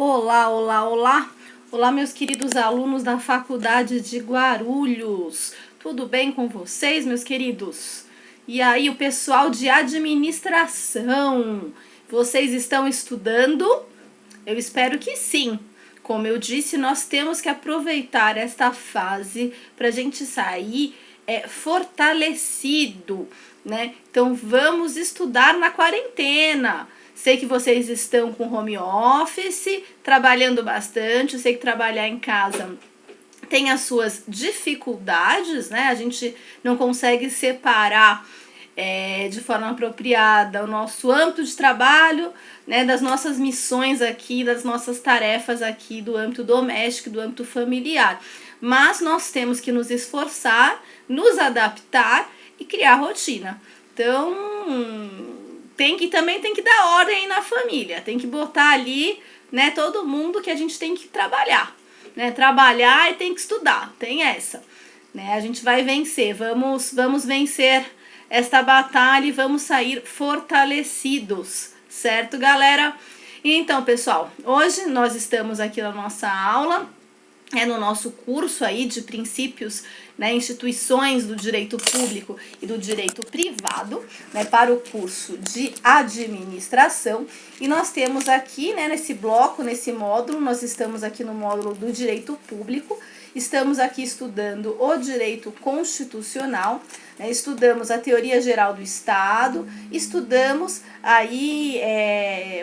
Olá, olá, olá! Olá, meus queridos alunos da Faculdade de Guarulhos. Tudo bem com vocês, meus queridos? E aí, o pessoal de administração? Vocês estão estudando? Eu espero que sim. Como eu disse, nós temos que aproveitar esta fase para a gente sair fortalecido, né? Então, vamos estudar na quarentena. Sei que vocês estão com home office, trabalhando bastante. Eu sei que trabalhar em casa tem as suas dificuldades, né? A gente não consegue separar de forma apropriada o nosso âmbito de trabalho, né, das nossas missões aqui, das nossas tarefas aqui do âmbito doméstico, do âmbito familiar. Mas nós temos que nos esforçar, nos adaptar e criar rotina. Então, também tem que dar ordem na família, tem que botar ali, né, todo mundo que a gente tem que trabalhar, né, trabalhar e tem que estudar, tem essa, né, a gente vai vencer, vamos vencer esta batalha e vamos sair fortalecidos, certo, galera? Então, pessoal, hoje nós estamos aqui na nossa aula, no nosso curso aí de princípios, né, instituições do direito público e do direito privado, né, para o curso de administração. E nós temos aqui, né, nesse bloco, nesse módulo, nós estamos aqui no módulo do direito público, estamos aqui estudando o direito constitucional, né, estudamos a teoria geral do Estado, estudamos aí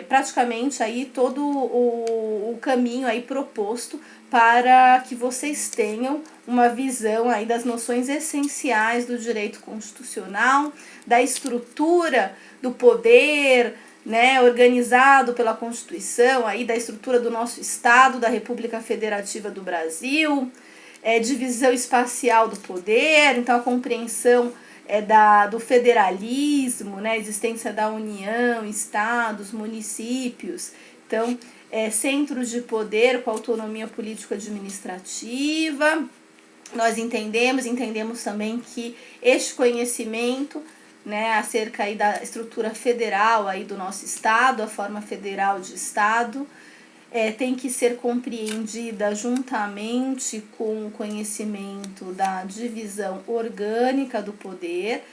praticamente aí todo o caminho aí proposto para que vocês tenham uma visão aí das noções essenciais do direito constitucional, da estrutura do poder, né, organizado pela Constituição, aí da estrutura do nosso Estado, da República Federativa do Brasil, divisão espacial do poder, então a compreensão do federalismo, né, a existência da União, estados, municípios, então centros de poder com autonomia político-administrativa. Nós entendemos também que este conhecimento, né, acerca aí da estrutura federal aí do nosso Estado, a forma federal de Estado, tem que ser compreendida juntamente com o conhecimento da divisão orgânica do poder,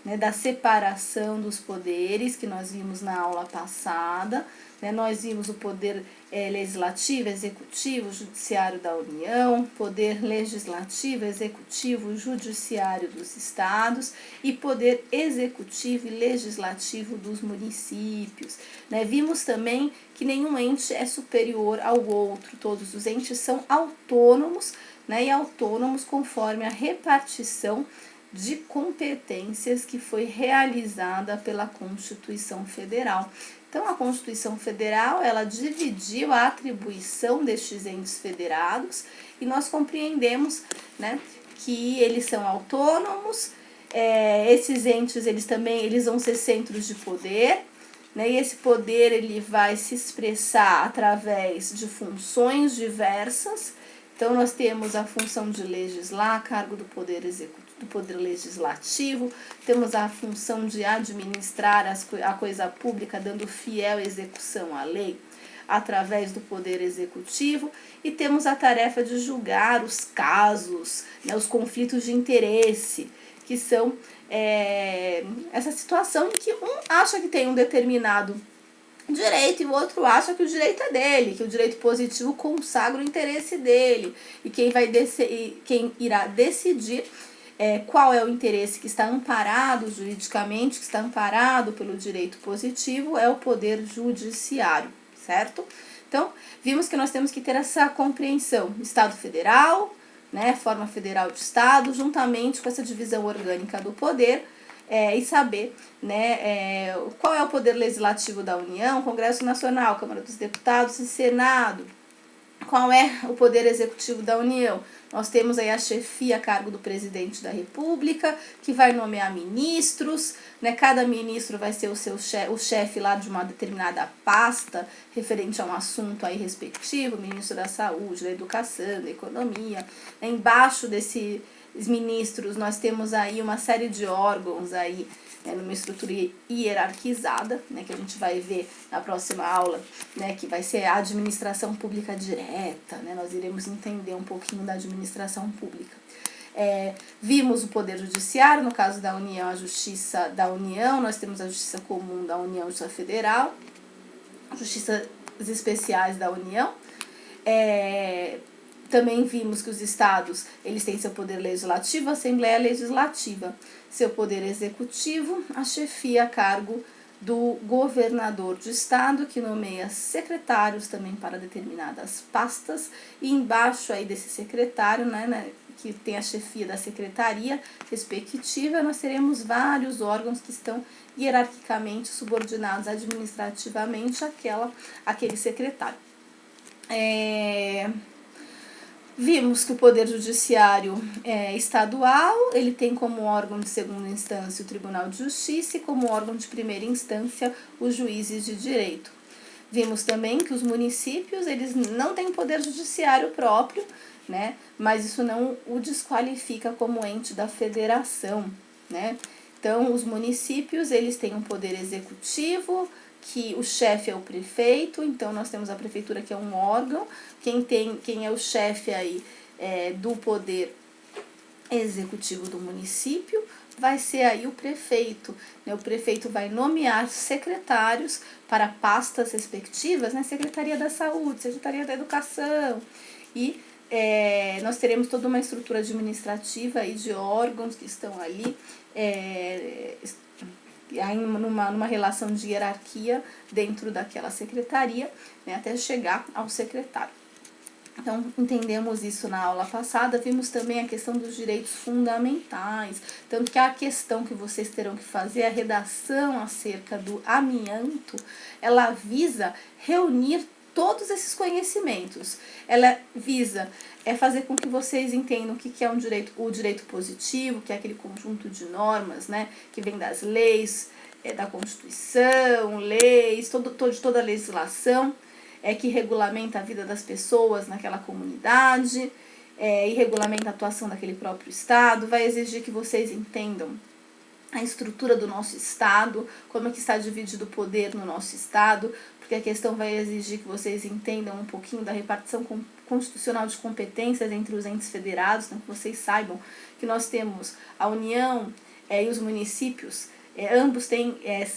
né, da separação dos poderes que nós vimos na aula passada, né, nós vimos o poder legislativo, executivo, judiciário da União, poder legislativo, executivo, judiciário dos estados e poder executivo e legislativo dos municípios, né? Vimos também que nenhum ente é superior ao outro, todos os entes são autônomos, né, e autônomos conforme a repartição de competências que foi realizada pela Constituição Federal. Então, a Constituição Federal, ela dividiu a atribuição destes entes federados e nós compreendemos, né, que eles são autônomos, esses entes, eles vão ser centros de poder, né, e esse poder ele vai se expressar através de funções diversas. Então, nós temos a função de legislar, cargo do poder executivo, do poder legislativo, temos a função de administrar a coisa pública, dando fiel execução à lei, através do poder executivo, e temos a tarefa de julgar os casos, né, os conflitos de interesse, que são essa situação em que um acha que tem um determinado direito e o outro acha que o direito é dele, que o direito positivo consagra o interesse dele, e quem irá decidir qual é o interesse que está amparado juridicamente, que está amparado pelo direito positivo, é o poder judiciário, certo? Então, vimos que nós temos que ter essa compreensão, Estado federal, né, forma federal de Estado, juntamente com essa divisão orgânica do poder, e saber, né, qual é o poder legislativo da União, Congresso Nacional, Câmara dos Deputados e Senado, qual é o poder executivo da União. Nós temos aí a chefia a cargo do presidente da República, que vai nomear ministros, né? Cada ministro vai ser o chefe lá de uma determinada pasta referente a um assunto aí respectivo, ministro da Saúde, da Educação, da Economia. Embaixo desses ministros nós temos aí uma série de órgãos aí numa estrutura hierarquizada, né, que a gente vai ver na próxima aula, né, que vai ser a administração pública direta, né, nós iremos entender um pouquinho da administração pública. Vimos o Poder Judiciário, no caso da União, a Justiça da União, nós temos a Justiça Comum da União, a Justiça Federal, Justiças Especiais da União. Também vimos que os estados, eles têm seu poder legislativo, a Assembleia Legislativa, seu poder executivo, a chefia a cargo do governador de estado, que nomeia secretários também para determinadas pastas, e embaixo aí desse secretário, né, que tem a chefia da secretaria respectiva, nós teremos vários órgãos que estão hierarquicamente subordinados administrativamente àquele secretário. Vimos que o Poder Judiciário estadual, ele tem como órgão de segunda instância o Tribunal de Justiça e como órgão de primeira instância os juízes de direito. Vimos também que os municípios, eles não têm poder judiciário próprio, né, mas isso não o desqualifica como ente da federação, né. Então, os municípios, eles têm um poder executivo, que o chefe é o prefeito, então nós temos a prefeitura, que é um órgão, quem é o chefe aí do poder executivo do município vai ser aí o prefeito, né? O prefeito vai nomear secretários para pastas respectivas, né? Secretaria da Saúde, Secretaria da Educação, e nós teremos toda uma estrutura administrativa aí de órgãos que estão ali numa relação de hierarquia dentro daquela secretaria, né, até chegar ao secretário. Então, entendemos isso na aula passada, vimos também a questão dos direitos fundamentais, tanto que a questão que vocês terão que fazer, a redação acerca do amianto, ela visa reunir todos esses conhecimentos. Ela visa fazer com que vocês entendam o que é o direito positivo, que é aquele conjunto de normas, né, que vem das leis, da Constituição, leis, de toda a legislação que regulamenta a vida das pessoas naquela comunidade e regulamenta a atuação daquele próprio Estado. Vai exigir que vocês entendam a estrutura do nosso Estado, como é que está dividido o poder no nosso Estado, porque a questão vai exigir que vocês entendam um pouquinho da repartição constitucional de competências entre os entes federados, né, que vocês saibam que nós temos a União e os municípios, ambos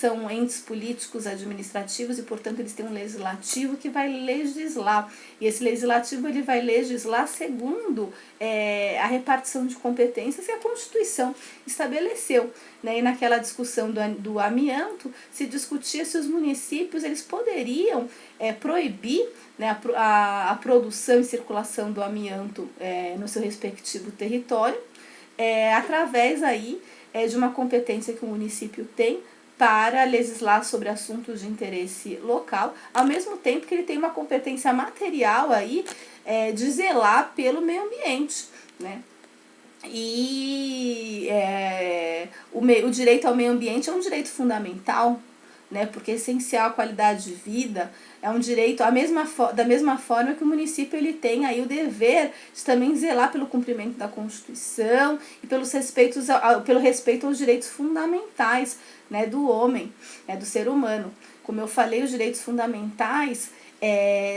são entes políticos administrativos e, portanto, eles têm um legislativo que vai legislar. E esse legislativo ele vai legislar segundo a repartição de competências que a Constituição estabeleceu. Né? E naquela discussão do amianto, se discutia se os municípios eles poderiam proibir, né, a produção e circulação do amianto no seu respectivo território, através aí de uma competência que o município tem para legislar sobre assuntos de interesse local, ao mesmo tempo que ele tem uma competência material aí de zelar pelo meio ambiente, né? E o direito ao meio ambiente é um direito fundamental, né, porque é essencial a qualidade de vida, é um direito da mesma forma que o município ele tem aí o dever de também zelar pelo cumprimento da Constituição e pelo respeito aos direitos fundamentais, né, do homem, do ser humano. Como eu falei, os direitos fundamentais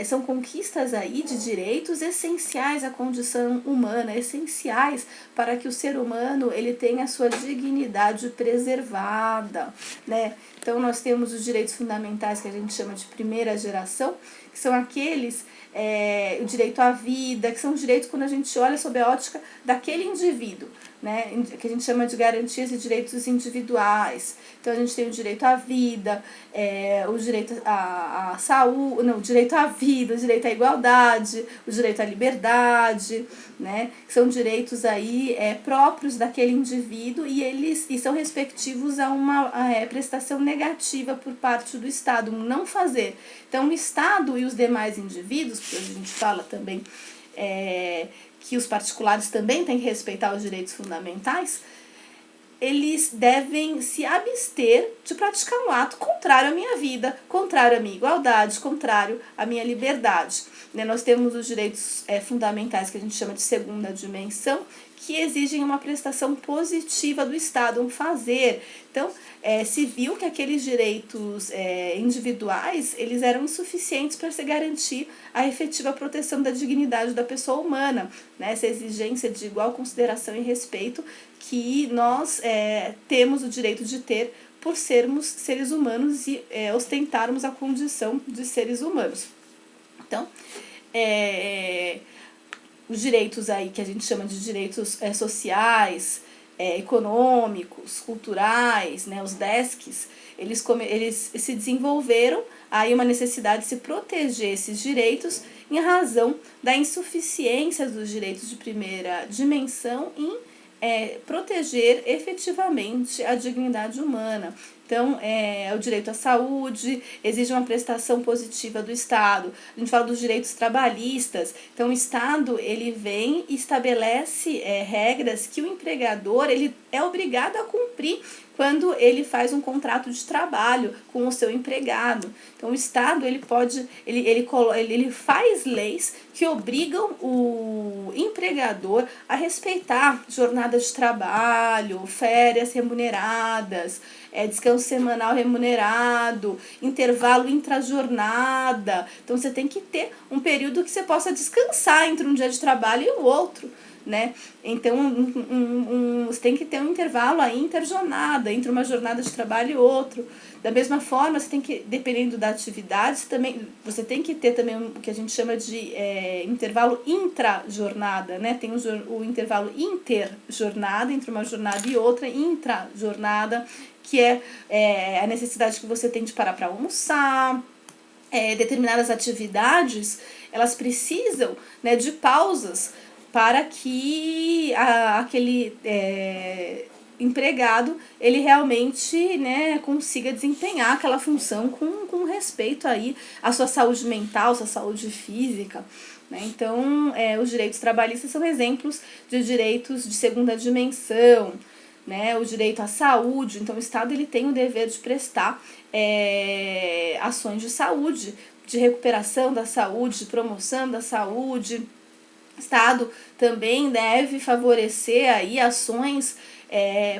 são conquistas aí de direitos essenciais à condição humana, essenciais para que o ser humano ele tenha a sua dignidade preservada, né? Então nós temos os direitos fundamentais que a gente chama de primeira geração, que são aqueles, o direito à vida, que são direitos quando a gente olha sob a ótica daquele indivíduo, né, que a gente chama de garantias e direitos individuais. Então a gente tem o direito à vida, o direito à saúde, não, o direito à vida, o direito à igualdade, o direito à liberdade, né, que são direitos aí próprios daquele indivíduo e são respectivos a uma prestação negativa por parte do Estado, não fazer. Então o Estado e os demais indivíduos, porque a gente fala também que os particulares também têm que respeitar os direitos fundamentais, eles devem se abster de praticar um ato contrário à minha vida, contrário à minha igualdade, contrário à minha liberdade. Nós temos os direitos fundamentais que a gente chama de segunda dimensão, que exigem uma prestação positiva do Estado, um fazer. Então, se viu que aqueles direitos individuais, eles eram insuficientes para se garantir a efetiva proteção da dignidade da pessoa humana, né? Essa exigência de igual consideração e respeito que nós temos o direito de ter por sermos seres humanos e ostentarmos a condição de seres humanos. Então, os direitos aí que a gente chama de direitos sociais, econômicos, culturais, né, os DESCs, eles se desenvolveram aí uma necessidade de se proteger esses direitos em razão da insuficiência dos direitos de primeira dimensão em proteger efetivamente a dignidade humana. Então, o direito à saúde exige uma prestação positiva do Estado. A gente fala dos direitos trabalhistas. Então, o Estado ele vem e estabelece regras que o empregador ele é obrigado a cumprir quando ele faz um contrato de trabalho com o seu empregado. Então, o Estado ele faz leis que obrigam o empregador a respeitar jornadas de trabalho, férias remuneradas, descanso semanal remunerado, intervalo intrajornada. Então, você tem que ter um período que você possa descansar entre um dia de trabalho e o outro, né? Então, você tem que ter um intervalo aí interjornada, entre uma jornada de trabalho e outro. Da mesma forma, você tem que, dependendo da atividade, você tem que ter também o que a gente chama de intervalo intrajornada, né? Tem o intervalo interjornada, entre uma jornada e outra, intrajornada, que é a necessidade que você tem de parar para almoçar. Determinadas atividades, elas precisam, né, de pausas para que aquele empregado ele realmente, né, consiga desempenhar aquela função com respeito aí à sua saúde mental, sua saúde física, né? Então, os direitos trabalhistas são exemplos de direitos de segunda dimensão, né? O direito à saúde. Então, o Estado ele tem o dever de prestar ações de saúde, de recuperação da saúde, de promoção da saúde. O Estado também deve favorecer aí ações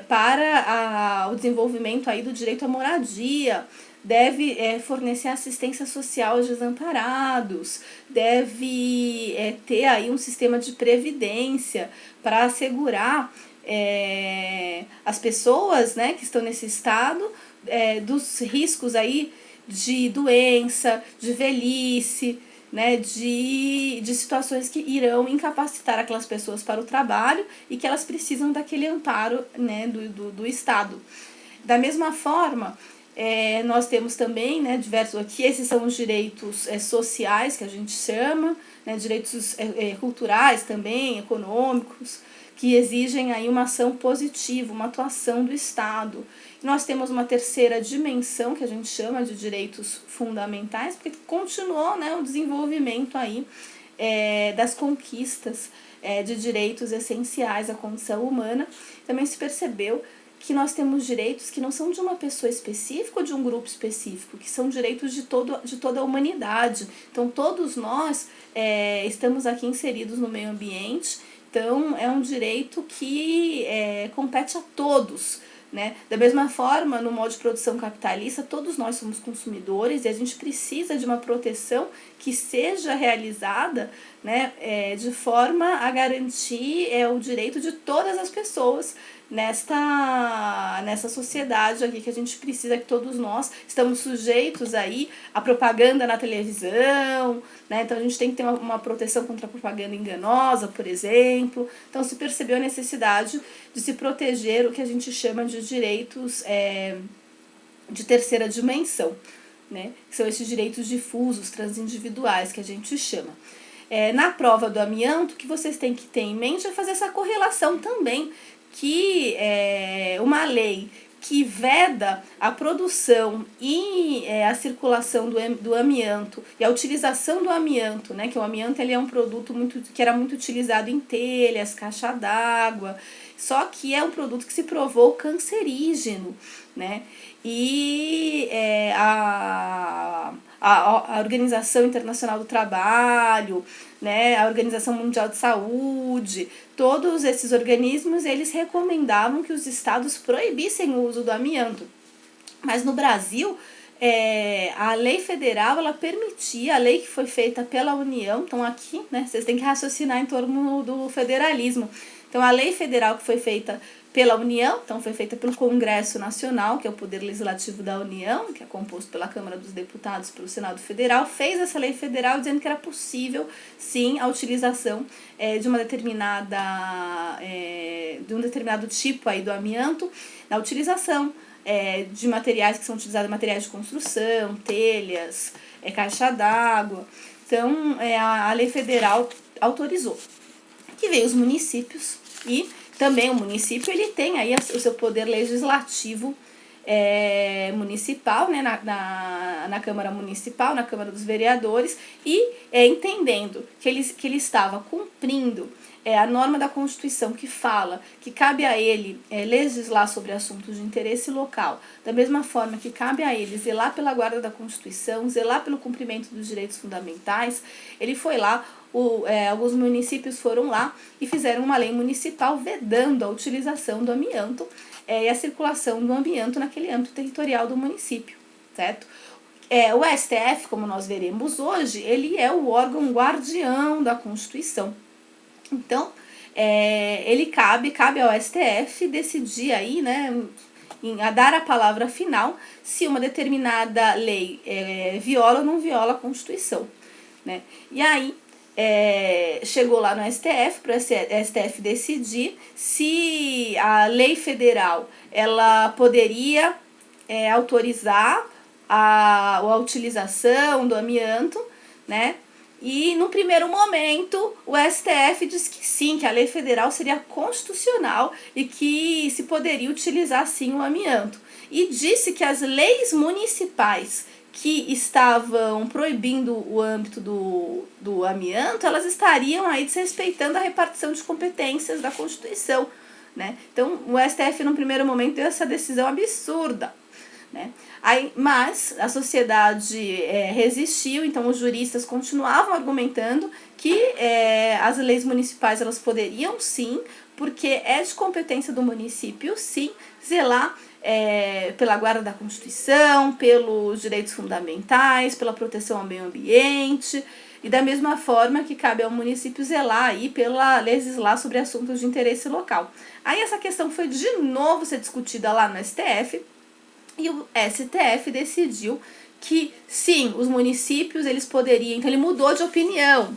para o desenvolvimento aí do direito à moradia, deve fornecer assistência social aos desamparados, deve ter aí um sistema de previdência para assegurar as pessoas, né, que estão nesse estado dos riscos aí de doença, de velhice, né, de situações que irão incapacitar aquelas pessoas para o trabalho e que elas precisam daquele amparo, né, do Estado. Da mesma forma, nós temos também, né, diversos aqui, esses são os direitos sociais que a gente chama, né, direitos culturais também, econômicos, que exigem aí uma ação positiva, uma atuação do Estado. Nós temos uma terceira dimensão que a gente chama de direitos fundamentais, porque continuou, né, o desenvolvimento aí das conquistas de direitos essenciais à condição humana. Também se percebeu que nós temos direitos que não são de uma pessoa específica ou de um grupo específico, que são direitos de toda a humanidade. Então, todos nós estamos aqui inseridos no meio ambiente. Então, é um direito que compete a todos, né? Da mesma forma, no modo de produção capitalista, todos nós somos consumidores e a gente precisa de uma proteção que seja realizada, né, de forma a garantir o direito de todas as pessoas nessa sociedade aqui que a gente precisa, que todos nós estamos sujeitos aí à propaganda na televisão, né? Então a gente tem que ter uma proteção contra a propaganda enganosa, por exemplo. Então se percebeu a necessidade de se proteger o que a gente chama de direitos de terceira dimensão, né? Que são esses direitos difusos, transindividuais, que a gente chama. Na prova do amianto, o que vocês têm que ter em mente é fazer essa correlação também, que uma lei que veda a produção e a circulação do amianto e a utilização do amianto, né, que o amianto ele é um produto que era muito utilizado em telhas, caixa d'água, só que é um produto que se provou cancerígeno, né, e a a Organização Internacional do Trabalho, né, a Organização Mundial de Saúde, todos esses organismos, eles recomendavam que os estados proibissem o uso do amianto. Mas no Brasil, a lei federal, ela permitia, a lei que foi feita pela União, então aqui, né, vocês têm que raciocinar em torno do federalismo. Então a lei federal que foi feita pela União, então foi feita pelo Congresso Nacional, que é o poder legislativo da União, que é composto pela Câmara dos Deputados e pelo Senado Federal, fez essa lei federal dizendo que era possível, sim, a utilização de uma determinada, de um determinado tipo aí do amianto, na utilização de materiais que são utilizados, materiais de construção, telhas, caixa d'água. Então, a lei federal autorizou. Que veio os municípios e também o município ele tem aí o seu poder legislativo municipal, né, na Câmara Municipal, na Câmara dos Vereadores, e entendendo que ele estava cumprindo a norma da Constituição que fala que cabe a ele legislar sobre assuntos de interesse local, da mesma forma que cabe a ele zelar pela guarda da Constituição, zelar pelo cumprimento dos direitos fundamentais, ele foi lá, alguns municípios foram lá e fizeram uma lei municipal vedando a utilização do amianto e a circulação do amianto naquele âmbito territorial do município, certo? O STF, como nós veremos hoje, ele é o órgão guardião da Constituição. Então, ele cabe ao STF decidir aí, né, a dar a palavra final se uma determinada lei viola ou não viola a Constituição, né? E aí, chegou lá no STF, para o STF decidir se a lei federal ela poderia autorizar a utilização do amianto, né? E no primeiro momento o STF disse que sim, que a lei federal seria constitucional e que se poderia utilizar sim o amianto. E disse que as leis municipais que estavam proibindo o âmbito do amianto, elas estariam aí desrespeitando a repartição de competências da Constituição, né? Então o STF no primeiro momento deu essa decisão absurda, né? Aí, mas a sociedade resistiu, então os juristas continuavam argumentando que as leis municipais elas poderiam sim, porque é de competência do município sim zelar pela guarda da Constituição, pelos direitos fundamentais, pela proteção ao meio ambiente, e da mesma forma que cabe ao município zelar aí pela legislar sobre assuntos de interesse local. Aí essa questão foi de novo ser discutida lá no STF, e o STF decidiu que sim, os municípios eles poderiam, então ele mudou de opinião,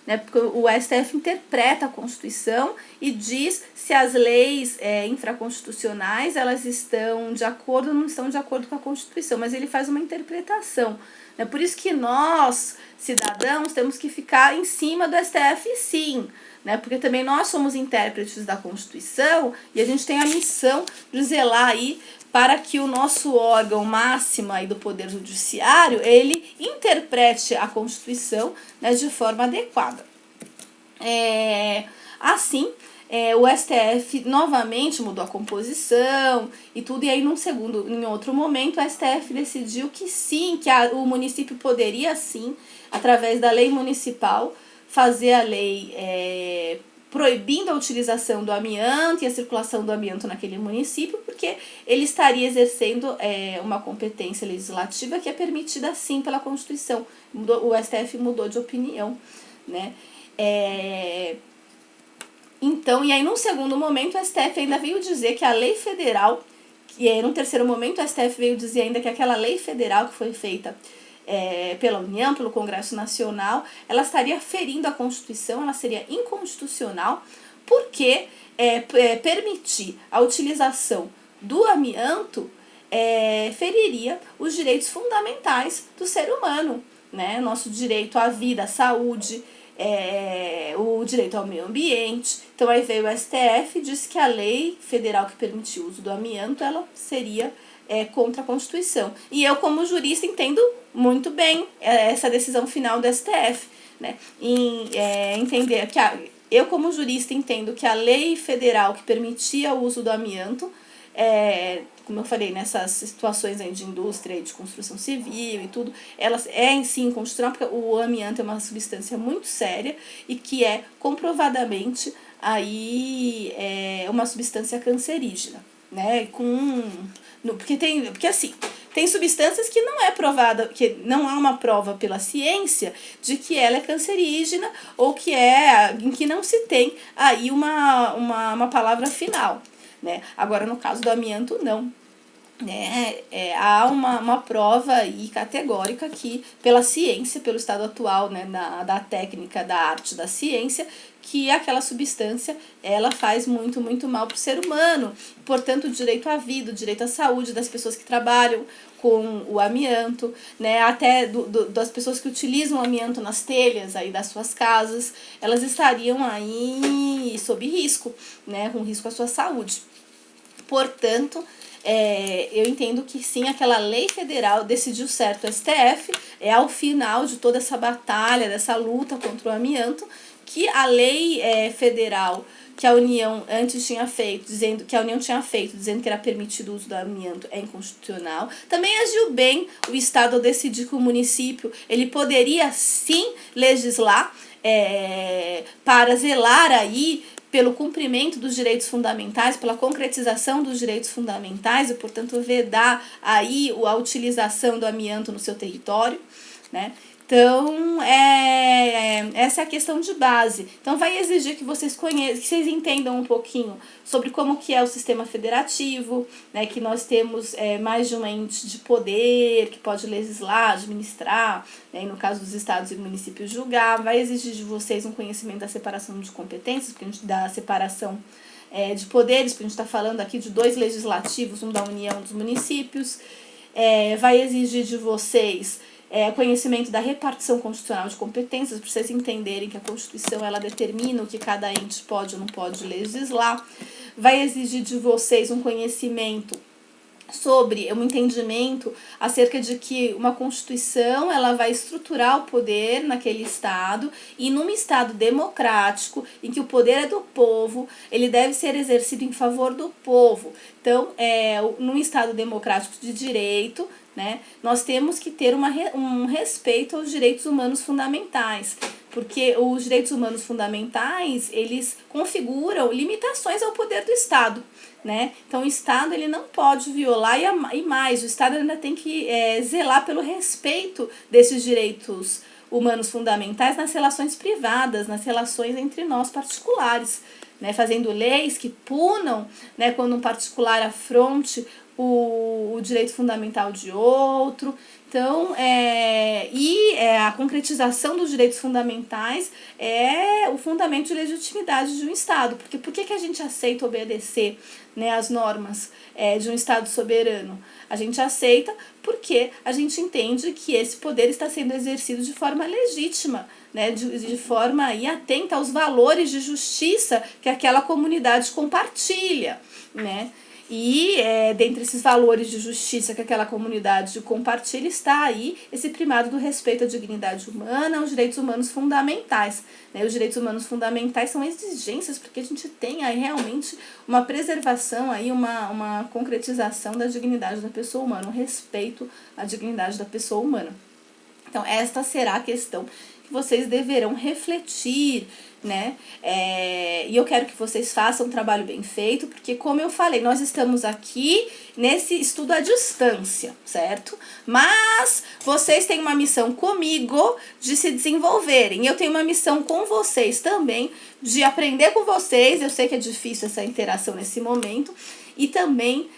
né, porque o STF interpreta a Constituição e diz se as leis infraconstitucionais elas estão de acordo ou não estão de acordo com a Constituição, mas ele faz uma interpretação. É por isso que nós, cidadãos, temos que ficar em cima do STF sim, né, porque também nós somos intérpretes da Constituição e a gente tem a missão de zelar aí para que o nosso órgão máximo aí do Poder Judiciário, ele interprete a Constituição, né, de forma adequada. Assim, o STF novamente mudou a composição e tudo, e aí em outro momento, o STF decidiu que sim, que o município poderia sim, através da lei municipal, fazer a lei proibindo a utilização do amianto e a circulação do amianto naquele município, porque ele estaria exercendo uma competência legislativa que é permitida sim pela Constituição. O STF mudou de opinião, né? Então, e aí num segundo momento o STF ainda veio dizer que a lei federal, e aí num terceiro momento o STF veio dizer ainda que aquela lei federal que foi feita pela União, pelo Congresso Nacional, ela estaria ferindo a Constituição, ela seria inconstitucional, porque permitir a utilização do amianto feriria os direitos fundamentais do ser humano, né? Nosso direito à vida, à saúde, o direito ao meio ambiente. Então aí veio o STF e disse que a lei federal que permitiu o uso do amianto, eu seria contra a Constituição. E eu, como jurista, entendo muito bem essa decisão final do STF, né? Entender que eu, como jurista, entendo que a lei federal que permitia o uso do amianto como eu falei, nessas situações aí de indústria e de construção civil e tudo, ela é em si inconstitucional, porque o amianto é uma substância muito séria e que é comprovadamente aí uma substância cancerígena, né? Porque assim, tem substâncias que não é provada, que não há uma prova pela ciência de que ela é cancerígena ou em que não se tem aí uma palavra final, né? Agora, no caso do amianto, não. Há uma prova aí categórica que, pela ciência, pelo estado atual, né, da técnica, da arte, da ciência, que aquela substância ela faz muito, muito mal para o ser humano. Portanto, o direito à vida, o direito à saúde das pessoas que trabalham com o amianto, né, até das pessoas que utilizam o amianto nas telhas aí das suas casas, elas estariam aí sob risco, né, com risco à sua saúde. Portanto, eu entendo que sim, aquela lei federal decidiu certo o STF, ao final de toda essa batalha, dessa luta contra o amianto, que a lei federal que a União antes tinha feito, dizendo que era permitido o uso do amianto, é inconstitucional. Também agiu bem o Estado ao decidir que o município ele poderia sim legislar para zelar aí pelo cumprimento dos direitos fundamentais, pela concretização dos direitos fundamentais e, portanto, vedar aí a utilização do amianto no seu território, né? Então, essa é a questão de base. Então, vai exigir que vocês conheçam, que vocês entendam um pouquinho sobre como que é o sistema federativo, né, que nós temos mais de um ente de poder que pode legislar, administrar, né, e no caso dos estados e municípios julgar. Vai exigir de vocês um conhecimento da separação de competências, da separação de poderes, porque a gente está falando aqui de 2 legislativos, um da União e um dos municípios. Vai exigir de vocês conhecimento da repartição constitucional de competências, para vocês entenderem que a Constituição ela determina o que cada ente pode ou não pode legislar. Vai exigir de vocês um conhecimento sobre um entendimento acerca de que uma Constituição ela vai estruturar o poder naquele Estado, e num Estado democrático, em que o poder é do povo, ele deve ser exercido em favor do povo. Então, num Estado democrático de direito, né, nós temos que ter um respeito aos direitos humanos fundamentais, porque os direitos humanos fundamentais, eles configuram limitações ao poder do Estado, né? Então, o Estado ele não pode violar, e mais, o Estado ainda tem que zelar pelo respeito desses direitos humanos fundamentais nas relações privadas, nas relações entre nós particulares, né? Fazendo leis que punam, né, quando um particular afronte o direito fundamental de outro. Então, a concretização dos direitos fundamentais é o fundamento de legitimidade de um Estado. Porque por que a gente aceita obedecer, né, as normas de um Estado soberano? A gente aceita porque a gente entende que esse poder está sendo exercido de forma legítima, né, de forma aí atenta aos valores de justiça que aquela comunidade compartilha, né? E dentre esses valores de justiça que aquela comunidade compartilha está aí esse primado do respeito à dignidade humana, aos direitos humanos fundamentais, né? Os direitos humanos fundamentais são exigências porque a gente tem aí realmente uma preservação, aí uma concretização da dignidade da pessoa humana, um respeito à dignidade da pessoa humana. Então, esta será a questão que vocês deverão refletir, né? E eu quero que vocês façam um trabalho bem feito, porque, como eu falei, nós estamos aqui nesse estudo à distância, certo? Mas vocês têm uma missão comigo de se desenvolverem. Eu tenho uma missão com vocês também, de aprender com vocês. Eu sei que é difícil essa interação nesse momento, e também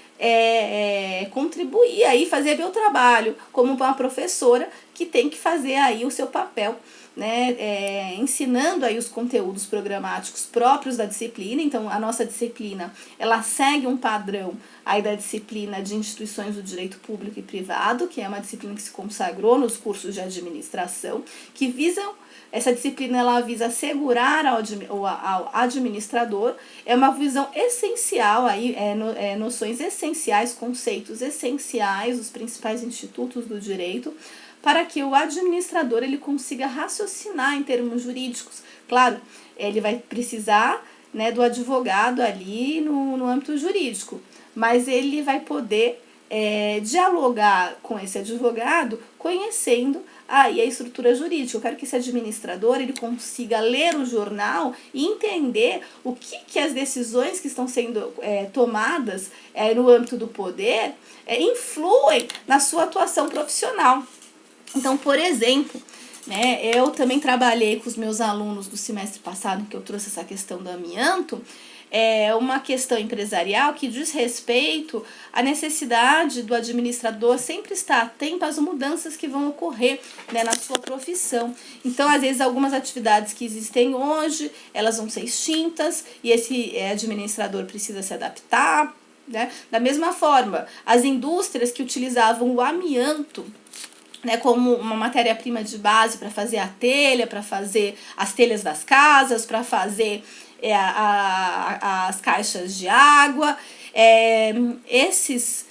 contribuir aí, fazer meu trabalho como uma professora que tem que fazer aí o seu papel, né, ensinando aí os conteúdos programáticos próprios da disciplina. Então, a nossa disciplina, ela segue um padrão aí da disciplina de instituições do direito público e privado, que é uma disciplina que se consagrou nos cursos de administração, que visam, essa disciplina ela visa assegurar ao administrador, é uma visão essencial, aí, noções essenciais, conceitos essenciais, os principais institutos do direito, para que o administrador ele consiga raciocinar em termos jurídicos. Claro, ele vai precisar né, do advogado ali no âmbito jurídico, mas ele vai poder dialogar com esse advogado conhecendo aí a estrutura jurídica. Eu quero que esse administrador ele consiga ler o jornal e entender o que as decisões que estão sendo tomadas no âmbito do poder influem na sua atuação profissional. Então, por exemplo, né, eu também trabalhei com os meus alunos do semestre passado, que eu trouxe essa questão do amianto, uma questão empresarial que diz respeito à necessidade do administrador sempre estar atento às mudanças que vão ocorrer, né, na sua profissão. Então, às vezes, algumas atividades que existem hoje, elas vão ser extintas e esse administrador precisa se adaptar, né? Da mesma forma, as indústrias que utilizavam o amianto, né, como uma matéria-prima de base para fazer a telha, para fazer as telhas das casas, para fazer as caixas de água. Esses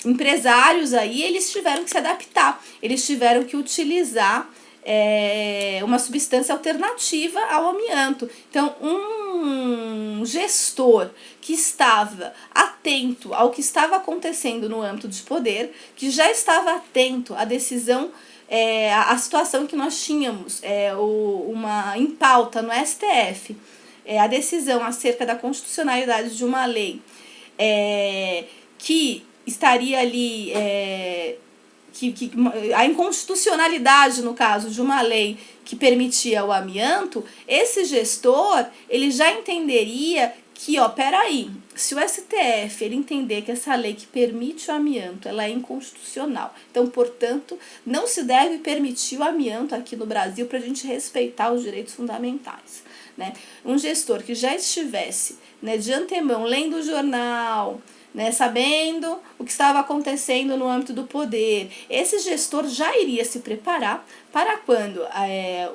empresários aí, eles tiveram que se adaptar, eles tiveram que utilizar uma substância alternativa ao amianto. Então, um gestor que estava atento ao que estava acontecendo no âmbito de poder, que já estava atento à decisão, a situação que nós tínhamos em pauta no STF, a decisão acerca da constitucionalidade de uma lei que estaria ali, a inconstitucionalidade, no caso, de uma lei que permitia o amianto, esse gestor ele já entenderia que, peraí, se o STF ele entender que essa lei que permite o amianto ela é inconstitucional, então, portanto, não se deve permitir o amianto aqui no Brasil para a gente respeitar os direitos fundamentais, né? Um gestor que já estivesse, né, de antemão lendo o jornal, né, sabendo o que estava acontecendo no âmbito do poder, esse gestor já iria se preparar para quando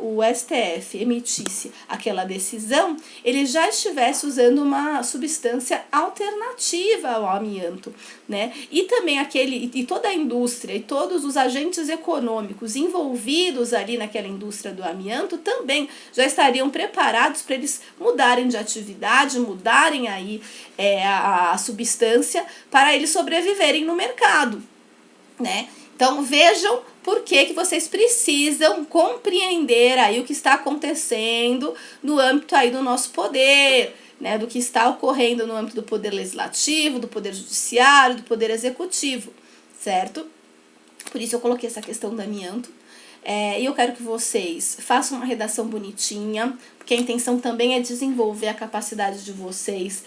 o STF emitisse aquela decisão, ele já estivesse usando uma substância alternativa ao amianto, né? E também toda a indústria e todos os agentes econômicos envolvidos ali naquela indústria do amianto também já estariam preparados para eles mudarem de atividade, mudarem aí a substância para eles sobreviverem no mercado, né? Então, vejam por que vocês precisam compreender aí o que está acontecendo no âmbito aí do nosso poder, né? Do que está ocorrendo no âmbito do poder legislativo, do poder judiciário, do poder executivo, certo? Por isso eu coloquei essa questão do amianto. E eu quero que vocês façam uma redação bonitinha, porque a intenção também é desenvolver a capacidade de vocês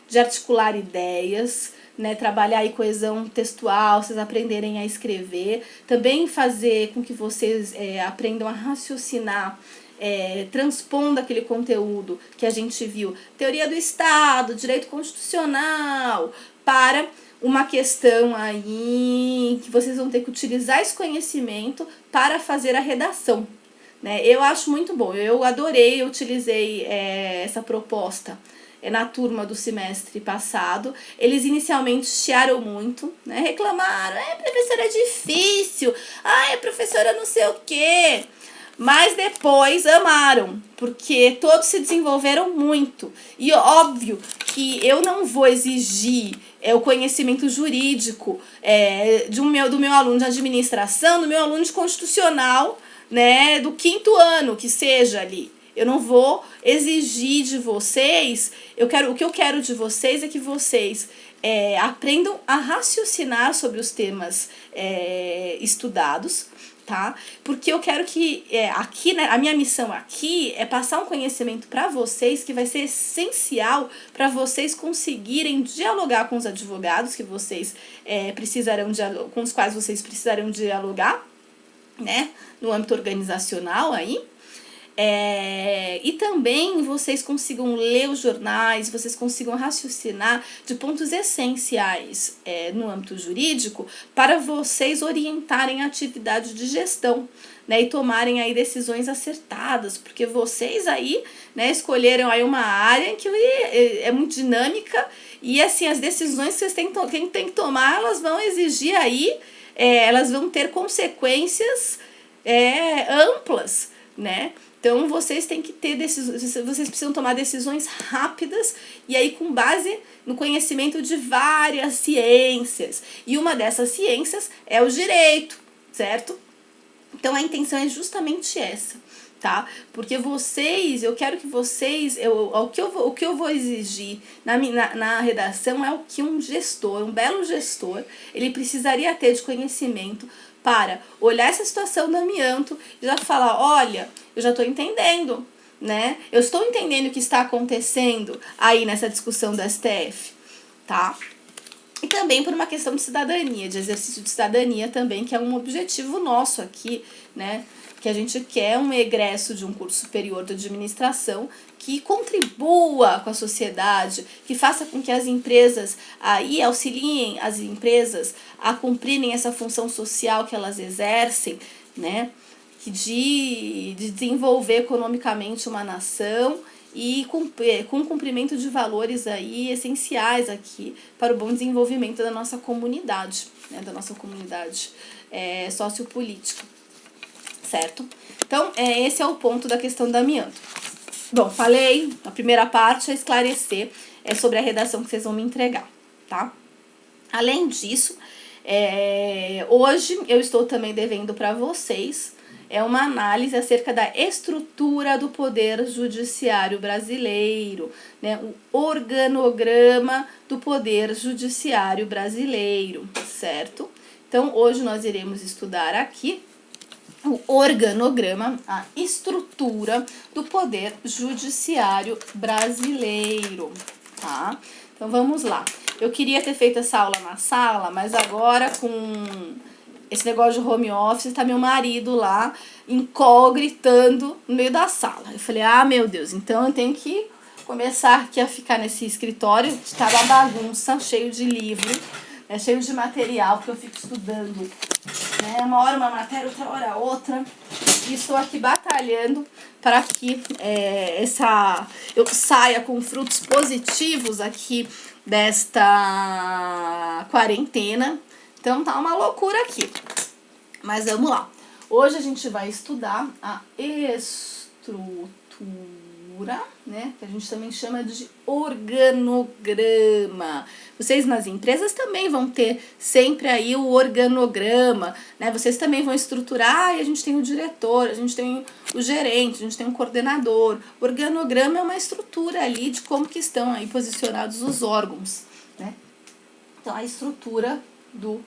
de articular ideias, né, trabalhar aí coesão textual, vocês aprenderem a escrever, também fazer com que vocês aprendam a raciocinar, transpondo aquele conteúdo que a gente viu, teoria do Estado, direito constitucional, para uma questão aí que vocês vão ter que utilizar esse conhecimento para fazer a redação, né? Eu acho muito bom, eu adorei, eu utilizei essa proposta na turma do semestre passado. Eles inicialmente chiaram muito, né? Reclamaram, professora, é difícil, professora não sei o quê. Mas depois amaram, porque todos se desenvolveram muito. E óbvio que eu não vou exigir o conhecimento jurídico do meu aluno de administração, do meu aluno de constitucional, né, do 5º ano, que seja ali. Eu não vou exigir de vocês, o que eu quero de vocês é que vocês aprendam a raciocinar sobre os temas estudados, tá? Porque eu quero que aqui, né, a minha missão aqui é passar um conhecimento para vocês que vai ser essencial para vocês conseguirem dialogar com os advogados que vocês com os quais vocês precisarão dialogar, né, no âmbito organizacional aí. E também vocês consigam ler os jornais, vocês consigam raciocinar de pontos essenciais no âmbito jurídico para vocês orientarem a atividade de gestão, né, e tomarem aí decisões acertadas, porque vocês aí, né, escolheram aí uma área que é muito dinâmica e assim as decisões que vocês têm que tomar, elas vão exigir aí, elas vão ter consequências amplas, né? Então vocês têm que ter vocês precisam tomar decisões rápidas e aí com base no conhecimento de várias ciências. E uma dessas ciências é o direito, certo? Então a intenção é justamente essa, tá? Porque eu quero que vocês, o que eu vou exigir na redação é o que um belo gestor, ele precisaria ter de conhecimento para olhar essa situação do amianto e já falar, olha, eu já estou entendendo, né? Eu estou entendendo o que está acontecendo aí nessa discussão da STF, tá? E também por uma questão de cidadania, de exercício de cidadania também, que é um objetivo nosso aqui, né? Que a gente quer um egresso de um curso superior de administração que contribua com a sociedade, que faça com que as empresas aí auxiliem as empresas a cumprirem essa função social que elas exercem, né? De desenvolver economicamente uma nação e com cumprimento de valores aí essenciais aqui para o bom desenvolvimento da nossa comunidade, né, da nossa comunidade sociopolítica, certo? Então, esse é o ponto da questão do amianto. Bom, falei, a primeira parte é esclarecer sobre a redação que vocês vão me entregar, tá? Além disso, hoje eu estou também devendo para vocês uma análise acerca da estrutura do Poder Judiciário brasileiro, né? O organograma do Poder Judiciário brasileiro, certo? Então, hoje nós iremos estudar aqui o organograma, a estrutura do Poder Judiciário brasileiro, tá? Então, vamos lá. Eu queria ter feito essa aula na sala, mas agora com esse negócio de home office, tá meu marido lá, em call, gritando no meio da sala. Eu falei, meu Deus, então eu tenho que começar aqui a ficar nesse escritório, que tá uma bagunça, cheio de livro, cheio de material, porque eu fico estudando, né? Uma hora uma matéria, outra hora outra. E estou aqui batalhando para que eu saia com frutos positivos aqui desta quarentena. Então tá uma loucura aqui. Mas vamos lá. Hoje a gente vai estudar a estrutura, né? Que a gente também chama de organograma. Vocês nas empresas também vão ter sempre aí o organograma, né? Vocês também vão estruturar e a gente tem o diretor, a gente tem o gerente, a gente tem o coordenador. O organograma é uma estrutura ali de como que estão aí posicionados os órgãos, né? Então a estrutura do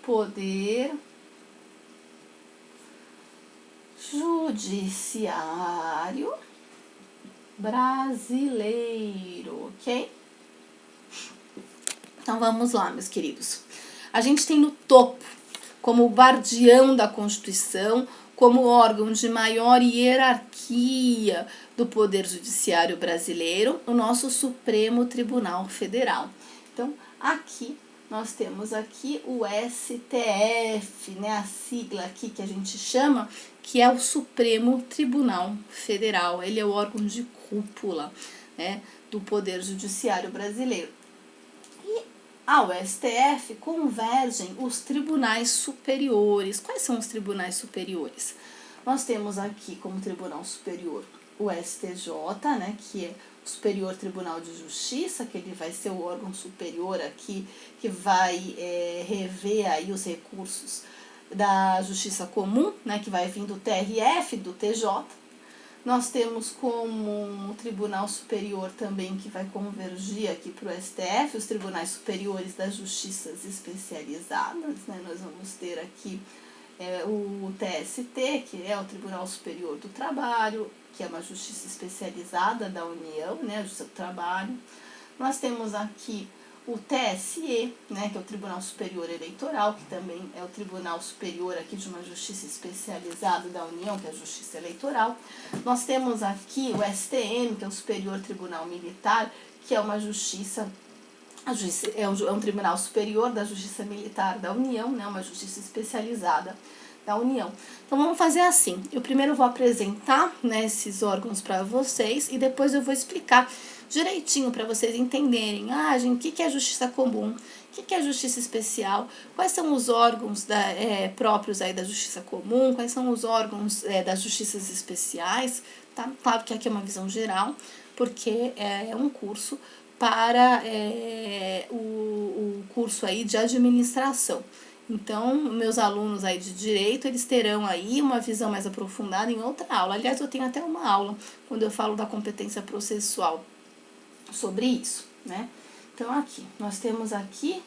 Poder Judiciário brasileiro, ok? Então vamos lá, meus queridos. A gente tem no topo, como guardião da Constituição, como órgão de maior hierarquia do Poder Judiciário brasileiro, o nosso Supremo Tribunal Federal. Então, aqui nós temos aqui o STF, né, a sigla aqui que a gente chama, que é o Supremo Tribunal Federal. Ele é o órgão de cúpula, né, do Poder Judiciário brasileiro. E ao STF convergem os tribunais superiores. Quais são os tribunais superiores? Nós temos aqui como Tribunal Superior o STJ, né, que é o Superior Tribunal de Justiça, que ele vai ser o órgão superior aqui, que vai rever aí os recursos da Justiça Comum, né, que vai vir do TRF, do TJ. Nós temos como Tribunal Superior também, que vai convergir aqui para o STF, os Tribunais Superiores das Justiças Especializadas, né, nós vamos ter aqui o TST, que é o Tribunal Superior do Trabalho, que é uma justiça especializada da União, né, a Justiça do Trabalho. Nós temos aqui o TSE, né, que é o Tribunal Superior Eleitoral, que também é o Tribunal Superior aqui de uma justiça especializada da União, que é a Justiça Eleitoral. Nós temos aqui o STM, que é o Superior Tribunal Militar, que é uma justiça é um tribunal superior da Justiça Militar da União, né, uma justiça especializada da União. Então vamos fazer assim, eu primeiro vou apresentar, né, esses órgãos para vocês e depois eu vou explicar direitinho para vocês entenderem, gente, o que é Justiça Comum, o O que é a justiça especial? Quais são os órgãos próprios aí da justiça comum? Quais são os órgãos das justiças especiais? Tá? Claro que aqui é uma visão geral, porque é um curso para o curso aí de administração. Então, meus alunos aí de direito, eles terão aí uma visão mais aprofundada em outra aula. Aliás, eu tenho até uma aula quando eu falo da competência processual sobre isso, né? Então, aqui, nós temos aqui,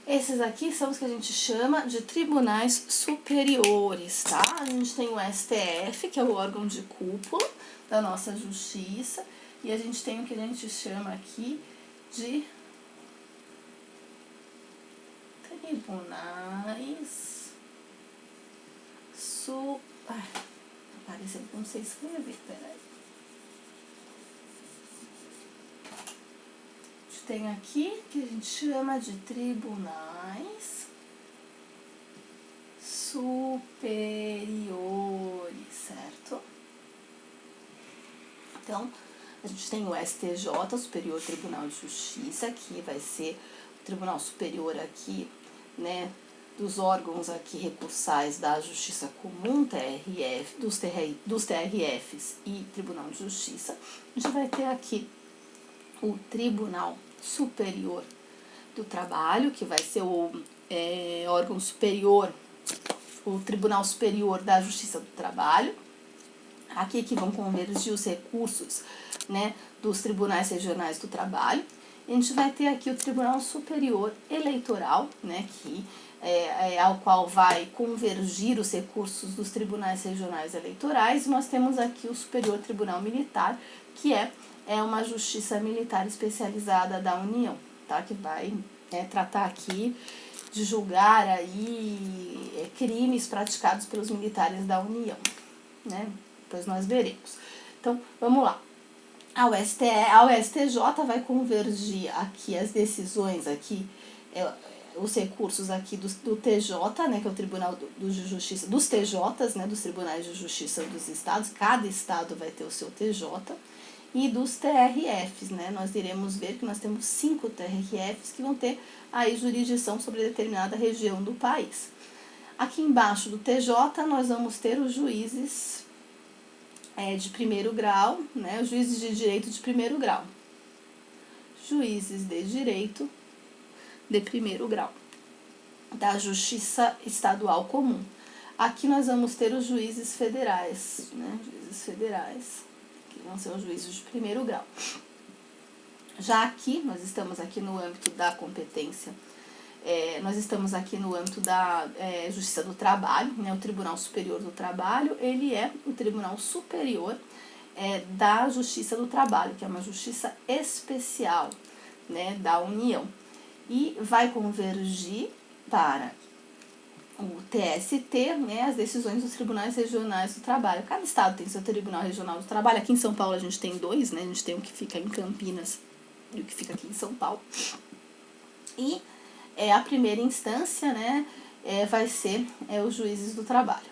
esses aqui são os que a gente chama de tribunais superiores, tá? A gente tem o STF, que é o órgão de cúpula da nossa justiça, e a gente tem o que a gente chama aqui de tribunais apareceu, não sei escrever, peraí. A gente tem aqui que a gente chama de tribunais superiores, certo? Então, a gente tem o STJ, o Superior Tribunal de Justiça, que vai ser o Tribunal Superior aqui, né, dos órgãos aqui recursais da Justiça Comum, TRF, dos TRFs e Tribunal de Justiça. A gente vai ter aqui o Tribunal Superior do Trabalho, que vai ser o órgão superior, o Tribunal Superior da Justiça do Trabalho. Aqui que vão convergir os recursos, né, dos tribunais regionais do trabalho. A gente vai ter aqui o Tribunal Superior Eleitoral, né, que ao qual vai convergir os recursos dos tribunais regionais eleitorais. E nós temos aqui o Superior Tribunal Militar, que é uma justiça militar especializada da União, tá, que vai tratar aqui de julgar aí crimes praticados pelos militares da União, né? Depois nós veremos. Então, vamos lá. Ao STJ vai convergir aqui as decisões aqui, os recursos aqui do TJ, né, que é o Tribunal de Justiça, dos TJs, né, dos Tribunais de Justiça dos Estados, cada estado vai ter o seu TJ, e dos TRFs, né, nós iremos ver que nós temos 5 TRFs que vão ter aí jurisdição sobre determinada região do país. Aqui embaixo do TJ nós vamos ter os juízes de primeiro grau, né, os juízes de direito de primeiro grau. Juízes de direito de primeiro grau, da Justiça Estadual Comum. Aqui nós vamos ter os juízes federais, né, juízes federais, que vão ser os juízes de primeiro grau. Já aqui, nós estamos aqui no âmbito da competência, nós estamos aqui no âmbito da Justiça do Trabalho, né, o Tribunal Superior do Trabalho, ele é o Tribunal Superior da Justiça do Trabalho, que é uma justiça especial, né, da União, e vai convergir para o TST, né, as decisões dos tribunais regionais do trabalho. Cada estado tem seu tribunal regional do trabalho. Aqui em São Paulo a gente tem 2, né, a gente tem o que fica em Campinas e o que fica aqui em São Paulo. E a primeira instância, né, vai ser os juízes do trabalho.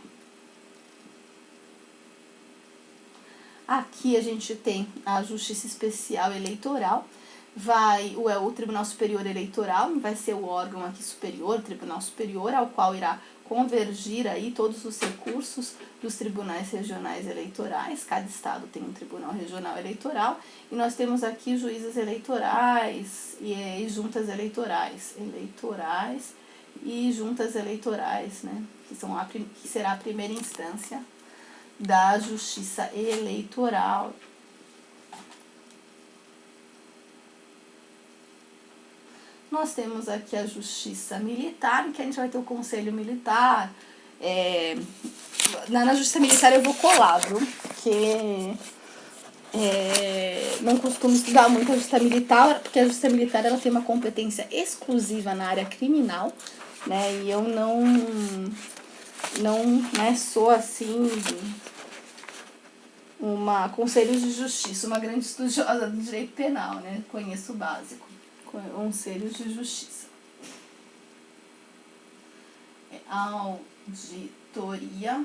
Aqui a gente tem a Justiça Especial Eleitoral, o Tribunal Superior Eleitoral vai ser o órgão aqui superior, o Tribunal Superior, ao qual irá convergir aí todos os recursos dos tribunais regionais eleitorais. Cada estado tem um tribunal regional eleitoral, e nós temos aqui juízes eleitorais e juntas eleitorais, e juntas eleitorais, né, que será a primeira instância da Justiça Eleitoral. Nós temos aqui a Justiça Militar, que a gente vai ter o Conselho Militar. Na Justiça Militar eu vou colar, viu? Porque não costumo estudar muito a Justiça Militar, porque a Justiça Militar ela tem uma competência exclusiva na área criminal, né? E eu não sou assim uma conselho de justiça, uma grande estudiosa do direito penal, né? Conheço o básico. Conselhos de Justiça. Auditoria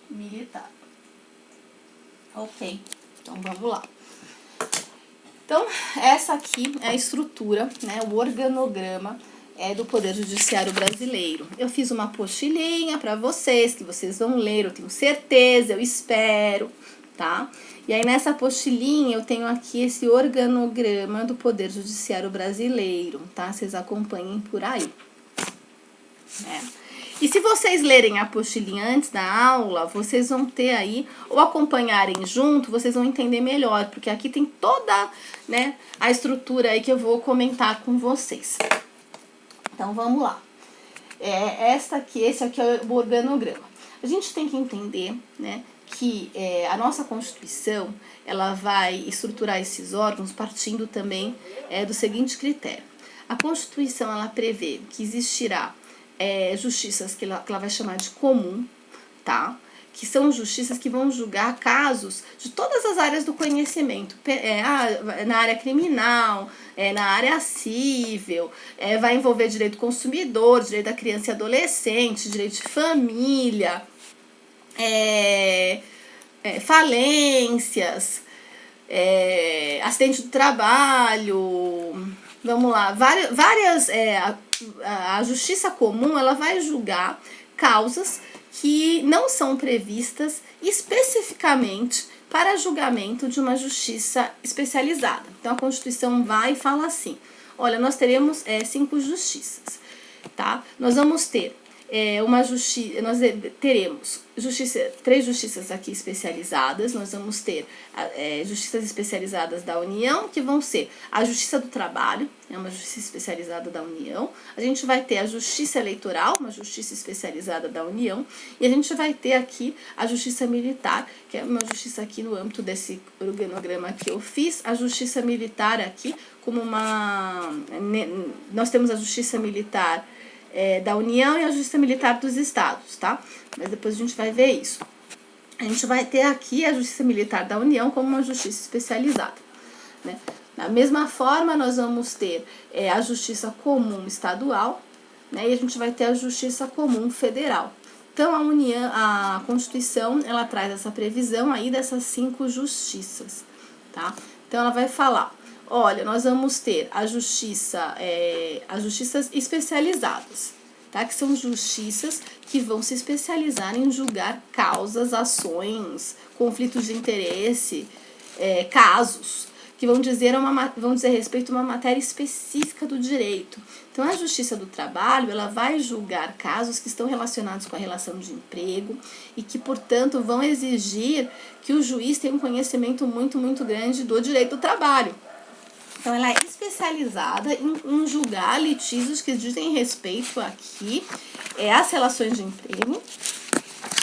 Militar. Ok, então vamos lá. Então, essa aqui é a estrutura, né, o organograma do Poder Judiciário Brasileiro. Eu fiz uma apostilinha para vocês, que vocês vão ler, eu tenho certeza, eu espero, tá? E aí nessa apostilinha eu tenho aqui esse organograma do Poder Judiciário Brasileiro, tá? Vocês acompanhem por aí, né? E se vocês lerem a apostilinha antes da aula, vocês vão ter aí, ou acompanharem junto, vocês vão entender melhor, porque aqui tem toda, né, a estrutura aí que eu vou comentar com vocês. Então vamos lá. Esse aqui é o organograma. A gente tem que entender, né, que a nossa Constituição, ela vai estruturar esses órgãos partindo também do seguinte critério. A Constituição, ela prevê que existirá justiças que ela vai chamar de comum, tá? Que são justiças que vão julgar casos de todas as áreas do conhecimento, na área criminal, na área civil, vai envolver direito do consumidor, direito da criança e adolescente, direito de família, falências, acidente do trabalho, vamos lá, várias a justiça comum, ela vai julgar causas que não são previstas especificamente para julgamento de uma justiça especializada. Então a Constituição vai e fala assim: olha, nós teremos 5 justiças, tá? Nós vamos ter nós teremos 3 justiças aqui especializadas. Nós vamos ter justiças especializadas da União, que vão ser a Justiça do Trabalho, é uma justiça especializada da União. A gente vai ter a Justiça Eleitoral, uma justiça especializada da União. E a gente vai ter aqui a Justiça Militar, que é uma justiça aqui no âmbito desse organograma que eu fiz. A Justiça Militar aqui como nós temos a Justiça Militar da União e a Justiça Militar dos Estados, tá? Mas depois a gente vai ver isso. A gente vai ter aqui a Justiça Militar da União como uma justiça especializada, né? Da mesma forma, nós vamos ter a Justiça Comum Estadual, né? E a gente vai ter a Justiça Comum Federal. Então, a Constituição, ela traz essa previsão aí dessas 5 justiças, tá? Então, ela vai falar: olha, nós vamos ter as justiças especializadas, tá? Que são justiças que vão se especializar em julgar causas, ações, conflitos de interesse, casos, que vão dizer respeito a uma matéria específica do direito. Então, a Justiça do Trabalho, ela vai julgar casos que estão relacionados com a relação de emprego e que, portanto, vão exigir que o juiz tenha um conhecimento muito, muito grande do direito do trabalho. Então, ela é especializada em julgar litígios que dizem respeito aqui às relações de emprego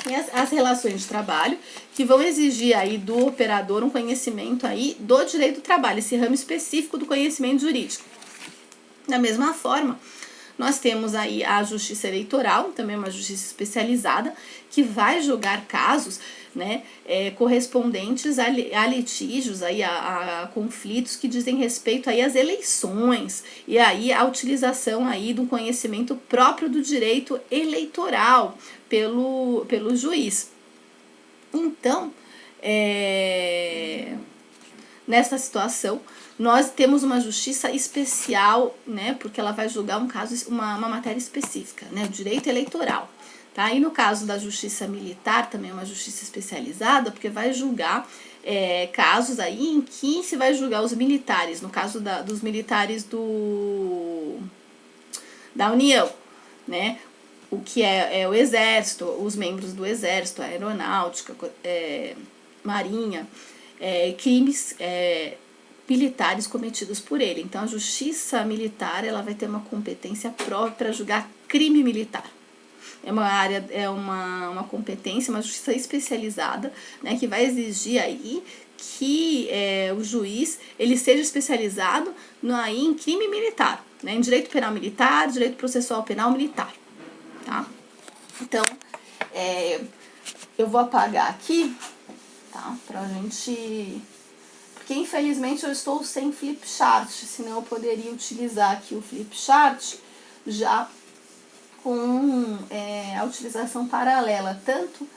e as relações de trabalho, que vão exigir aí do operador um conhecimento aí do direito do trabalho, esse ramo específico do conhecimento jurídico. Da mesma forma, nós temos aí a Justiça Eleitoral, também uma justiça especializada, que vai julgar casos, né, correspondentes a litígios, aí, a conflitos que dizem respeito aí às eleições e aí a utilização aí do conhecimento próprio do direito eleitoral pelo juiz. Então, nessa situação, nós temos uma justiça especial, né, porque ela vai julgar um caso, uma matéria específica, né, o direito eleitoral. Tá? E no caso da Justiça Militar, também é uma justiça especializada, porque vai julgar casos aí em que se vai julgar os militares, no caso dos militares da União, né? O que é o Exército, os membros do Exército, a Aeronáutica, Marinha, crimes militares cometidos por ele. Então, a Justiça Militar, ela vai ter uma competência própria para julgar crime militar. É uma competência, uma justiça especializada, né, que vai exigir aí que o juiz ele seja especializado em crime militar, né, em direito penal militar, direito processual penal militar, tá? Então, eu vou apagar aqui, tá, pra gente... Porque infelizmente eu estou sem flipchart, senão eu poderia utilizar aqui o flipchart já com a utilização paralela, tanto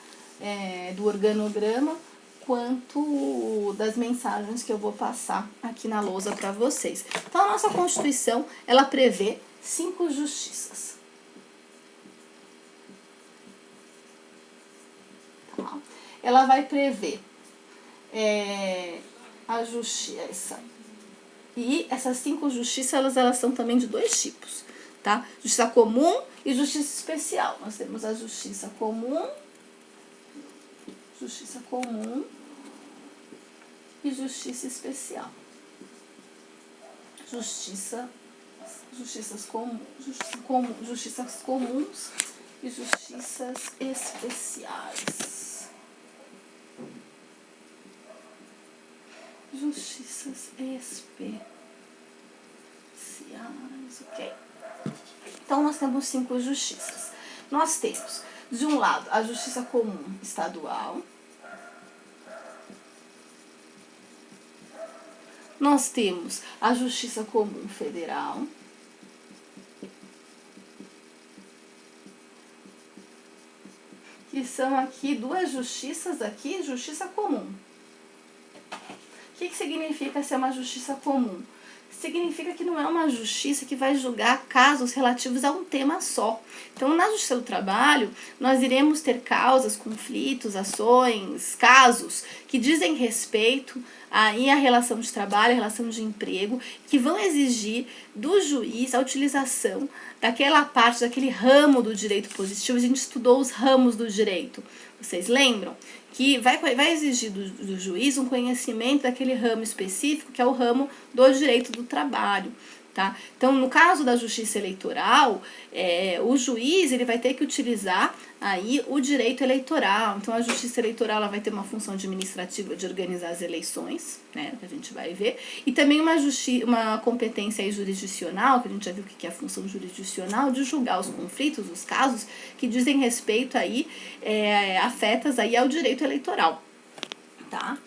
do organograma quanto das mensagens que eu vou passar aqui na lousa para vocês. Então, a nossa Constituição, ela prevê 5 justiças. Tá? Ela vai prever a justiça. E essas 5 justiças, elas são também de 2 tipos, tá? Justiça comum e justiça especial. Nós temos a justiça comum e justiça especial. Justiças comuns e justiças especiais. Justiças especiais, ok? Então, nós temos 5 justiças. Nós temos, de um lado, a justiça comum estadual. Nós temos a justiça comum federal. Que são aqui 2 justiças aqui, justiça comum. O que significa ser uma justiça comum? Significa que não é uma justiça que vai julgar casos relativos a um tema só. Então, na Justiça do Trabalho, nós iremos ter causas, conflitos, ações, casos que dizem respeito aí à relação de trabalho, à relação de emprego, que vão exigir do juiz a utilização daquela parte, daquele ramo do direito positivo. A gente estudou os ramos do direito. Vocês lembram? Que vai exigir do juiz um conhecimento daquele ramo específico, que é o ramo do direito do trabalho. Tá? Então, no caso da justiça eleitoral, o juiz ele vai ter que utilizar aí o direito eleitoral. Então, a justiça eleitoral ela vai ter uma função administrativa de organizar as eleições, né, que a gente vai ver, e também uma competência aí jurisdicional, que a gente já viu o que é a função jurisdicional, de julgar os conflitos, os casos que dizem respeito aí, afetas aí ao direito eleitoral. Tá?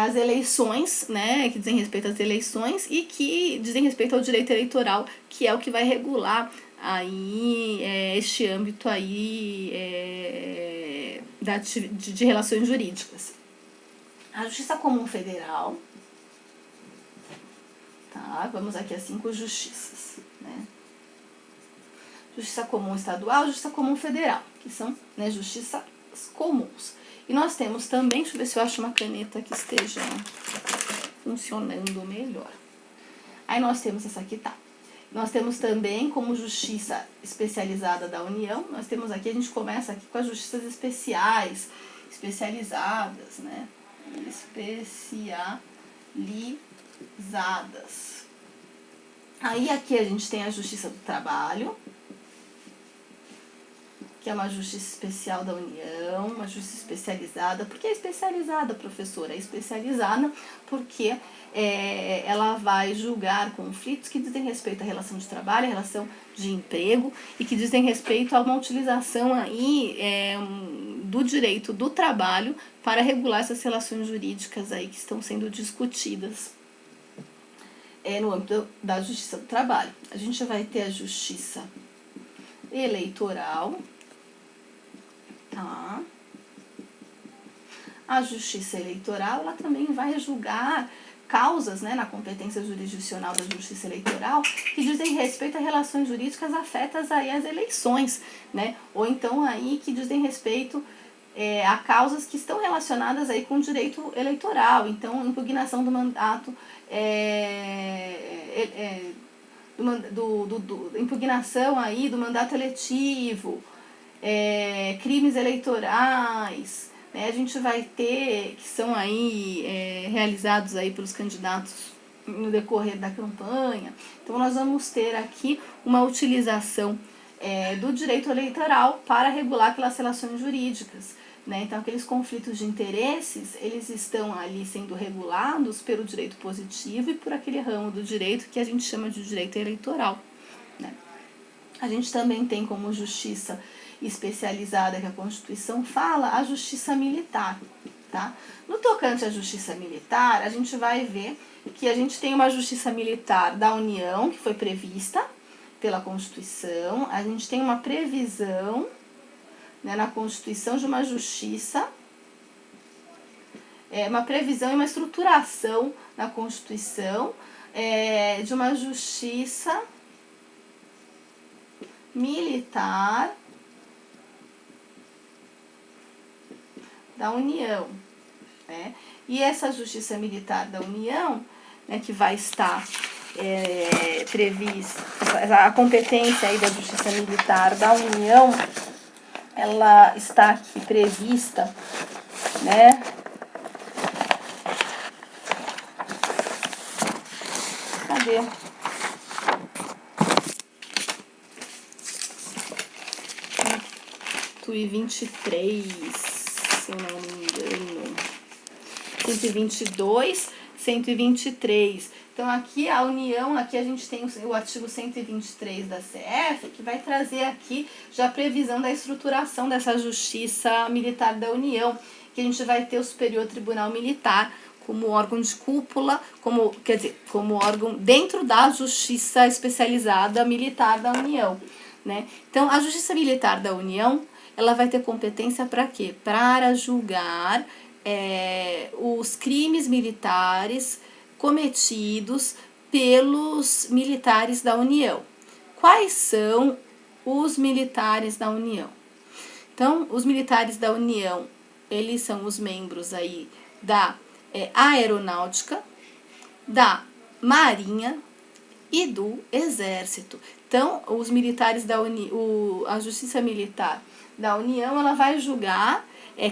As eleições, né, que dizem respeito às eleições e que dizem respeito ao direito eleitoral, que é o que vai regular aí este âmbito aí de relações jurídicas. A Justiça Comum Federal, tá? Vamos aqui às 5 justiças, né? Justiça Comum Estadual, Justiça Comum Federal, que são, né, justiças comuns. E nós temos também, deixa eu ver se eu acho uma caneta que esteja funcionando melhor. Aí nós temos essa aqui, tá? Nós temos também como justiça especializada da União, nós temos aqui, a gente começa aqui com as justiças especializadas, né? Especializadas. Aí aqui a gente tem a Justiça do Trabalho, que é uma justiça especial da União, uma justiça especializada. Por que é especializada, professora? É especializada porque ela vai julgar conflitos que dizem respeito à relação de trabalho, à relação de emprego e que dizem respeito a uma utilização aí do direito do trabalho para regular essas relações jurídicas aí que estão sendo discutidas no âmbito da Justiça do Trabalho. A gente vai ter a Justiça Eleitoral. Tá. A Justiça Eleitoral, ela também vai julgar causas, né, na competência jurisdicional da Justiça Eleitoral que dizem respeito a relações jurídicas afetas aí às eleições, né, ou então aí que dizem respeito a causas que estão relacionadas aí com o direito eleitoral. Então, impugnação do mandato, impugnação aí do mandato eletivo, crimes eleitorais, né, a gente vai ter, que são aí realizados aí pelos candidatos no decorrer da campanha. Então, nós vamos ter aqui uma utilização do direito eleitoral para regular aquelas relações jurídicas. Né? Então, aqueles conflitos de interesses, eles estão ali sendo regulados pelo direito positivo e por aquele ramo do direito que a gente chama de direito eleitoral. Né? A gente também tem como justiça especializada que a Constituição fala, a justiça militar. Tá? No tocante à justiça militar, a gente vai ver que a gente tem uma justiça militar da União, que foi prevista pela Constituição, a gente tem uma previsão, né, na Constituição de uma justiça, uma previsão e uma estruturação na Constituição de uma justiça Militar da União, né? E essa Justiça Militar da União, né, que vai estar prevista, a competência aí da Justiça Militar da União, ela está aqui prevista, né? Cadê? E 23, se eu não me engano. 122, 123. Então, aqui a União, aqui a gente tem o artigo 123 da CF, que vai trazer aqui já a previsão da estruturação dessa Justiça Militar da União, que a gente vai ter o Superior Tribunal Militar como órgão de cúpula, como órgão dentro da Justiça Especializada Militar da União, né? Então, a Justiça Militar da União, ela vai ter competência para quê? Para julgar os crimes militares cometidos pelos militares da União. Quais são os militares da União? Então, os militares da União, eles são os membros aí da Aeronáutica, da Marinha e do Exército. Então, os militares da a Justiça Militar da União, ela vai julgar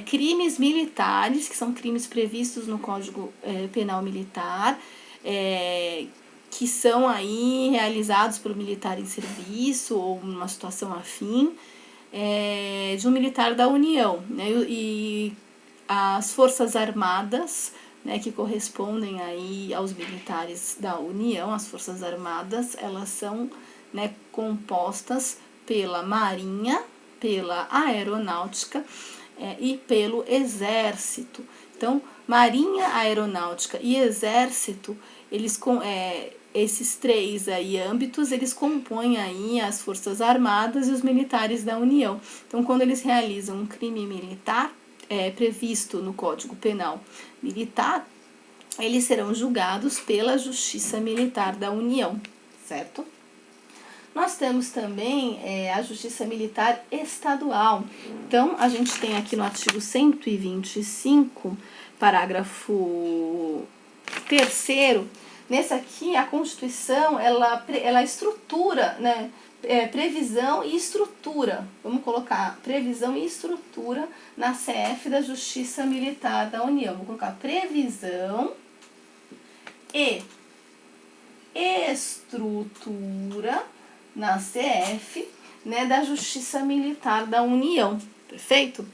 crimes militares, que são crimes previstos no Código Penal Militar, que são aí realizados pelo militar em serviço ou numa situação afim, de um militar da União, né? E as Forças Armadas, né, que correspondem aí aos militares da União, as Forças Armadas, elas são, né, compostas pela Marinha, pela Aeronáutica e pelo Exército. Então, Marinha, Aeronáutica e Exército, esses três aí âmbitos, eles compõem aí as Forças Armadas e os militares da União. Então, quando eles realizam um crime militar previsto no Código Penal Militar, eles serão julgados pela Justiça Militar da União, certo? Nós temos também a Justiça Militar Estadual. Então, a gente tem aqui no artigo 125, parágrafo 3º, nesse aqui a Constituição, ela estrutura, né, previsão e estrutura, vamos colocar previsão e estrutura na CF da Justiça Militar da União. Vou colocar previsão e estrutura na CF, né, da Justiça Militar da União, perfeito?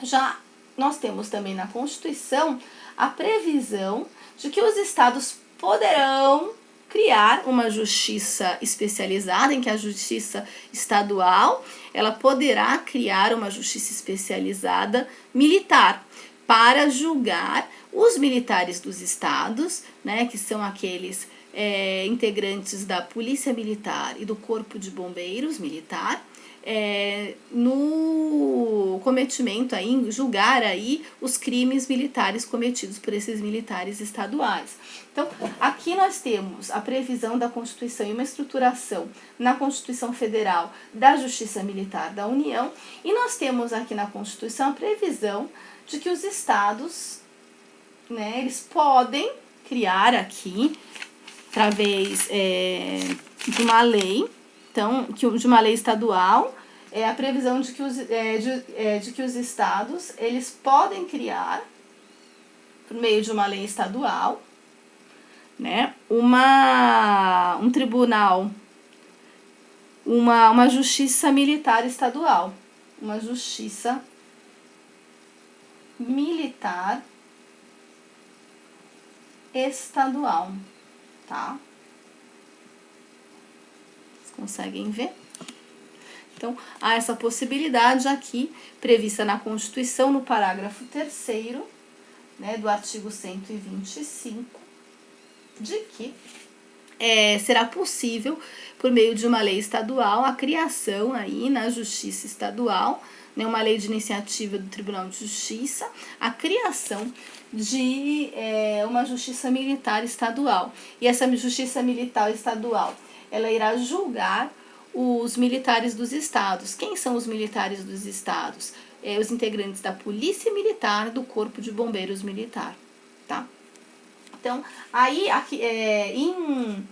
Já nós temos também na Constituição a previsão de que os estados poderão criar uma justiça especializada, em que a justiça estadual, ela poderá criar uma justiça especializada militar para julgar os militares dos estados, né, que são aqueles integrantes da Polícia Militar e do Corpo de Bombeiros Militar, no cometimento aí, julgar aí os crimes militares cometidos por esses militares estaduais. Então, aqui nós temos a previsão da Constituição e uma estruturação na Constituição Federal da Justiça Militar da União, e nós temos aqui na Constituição a previsão de que os estados, né, eles podem criar aqui, através de uma lei, então, de uma lei estadual, a previsão de que os estados, eles podem criar, por meio de uma lei estadual, né, um tribunal, uma justiça militar estadual, uma justiça militar estadual, tá? Vocês conseguem ver? Então, há essa possibilidade aqui, prevista na Constituição, no parágrafo 3º, né, do artigo 125, de que será possível, por meio de uma lei estadual, a criação aí na Justiça Estadual, né, uma lei de iniciativa do Tribunal de Justiça, a criação de uma Justiça Militar Estadual. E essa Justiça Militar Estadual, ela irá julgar os militares dos estados. Quem são os militares dos estados? Os integrantes da Polícia Militar, do Corpo de Bombeiros Militar, tá? Então, aí, aqui, em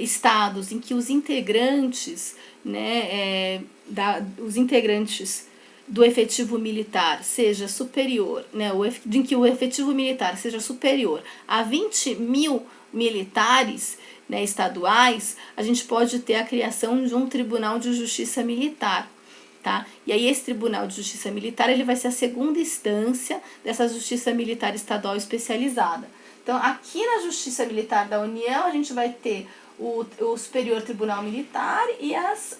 estados em que os integrantes, né, os integrantes do efetivo militar seja superior, né, em que o efetivo militar seja superior a 20 mil militares, né, estaduais, a gente pode ter a criação de um Tribunal de Justiça Militar. Tá? E aí esse Tribunal de Justiça Militar ele vai ser a segunda instância dessa Justiça Militar Estadual especializada. Então, aqui na Justiça Militar da União, a gente vai ter o Superior Tribunal Militar e as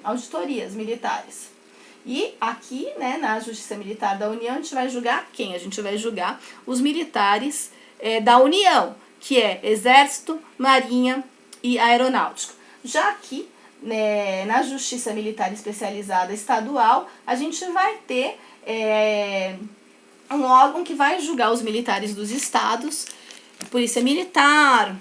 auditorias militares. E aqui, né, na Justiça Militar da União, a gente vai julgar quem? A gente vai julgar os militares da União, que é Exército, Marinha e Aeronáutica. Já aqui, né, na Justiça Militar Especializada Estadual, a gente vai ter um órgão que vai julgar os militares dos estados, Polícia Militar,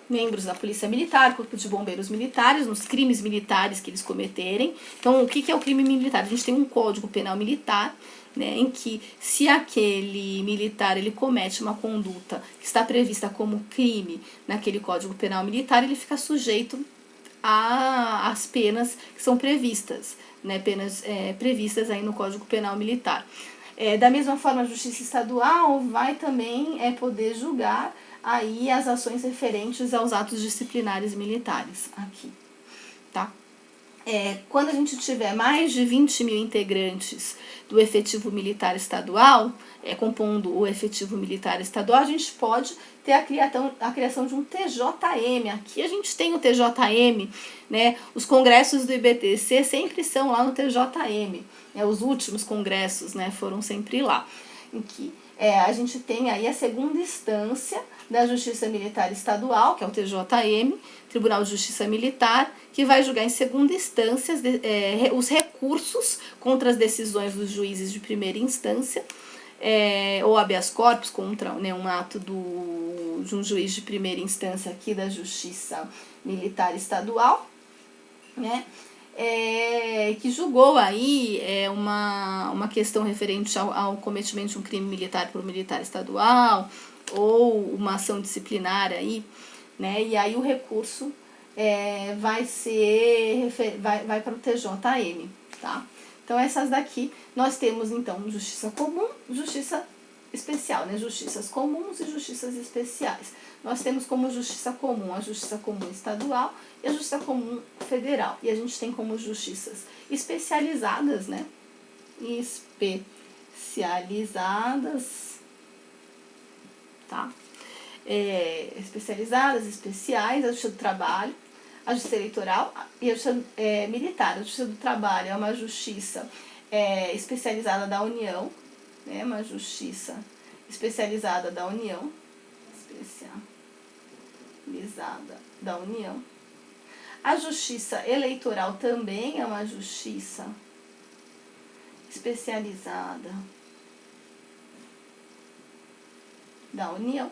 membros da Polícia Militar, Corpo de Bombeiros Militares, nos crimes militares que eles cometerem. Então, o que é o crime militar? A gente tem um Código Penal Militar, né, em que se aquele militar ele comete uma conduta que está prevista como crime naquele Código Penal Militar, ele fica sujeito às penas que são previstas, né, penas previstas aí no Código Penal Militar. Da mesma forma, a Justiça Estadual vai também poder julgar aí as ações referentes aos atos disciplinares militares aqui, tá? Quando a gente tiver mais de 20 mil integrantes do efetivo militar estadual, compondo o efetivo militar estadual, a gente pode ter a criação de um TJM. Aqui a gente tem o TJM, né? Os congressos do IBTC sempre são lá no TJM. Os últimos congressos, né, foram sempre lá. Em que a gente tem aí a segunda instância da Justiça Militar Estadual, que é o TJM, Tribunal de Justiça Militar, que vai julgar em segunda instância os recursos contra as decisões dos juízes de primeira instância, ou habeas corpus contra, né, um ato de um juiz de primeira instância aqui da Justiça Militar Estadual, né, que julgou aí uma questão referente ao cometimento de um crime militar por militar estadual, ou uma ação disciplinar aí, né, e aí o recurso vai para o TJM, tá? Então, essas daqui, nós temos, então, justiça comum, justiça especial, né? Justiças comuns e justiças especiais. Nós temos como justiça comum a justiça comum estadual e a justiça comum federal. E a gente tem como justiças especializadas, né? Especializadas, tá? Especializadas, especiais, a justiça do trabalho, a justiça eleitoral e a justiça militar. A justiça do trabalho é uma justiça especializada da União, né, uma justiça especializada da União, A justiça eleitoral também é uma justiça especializada da União.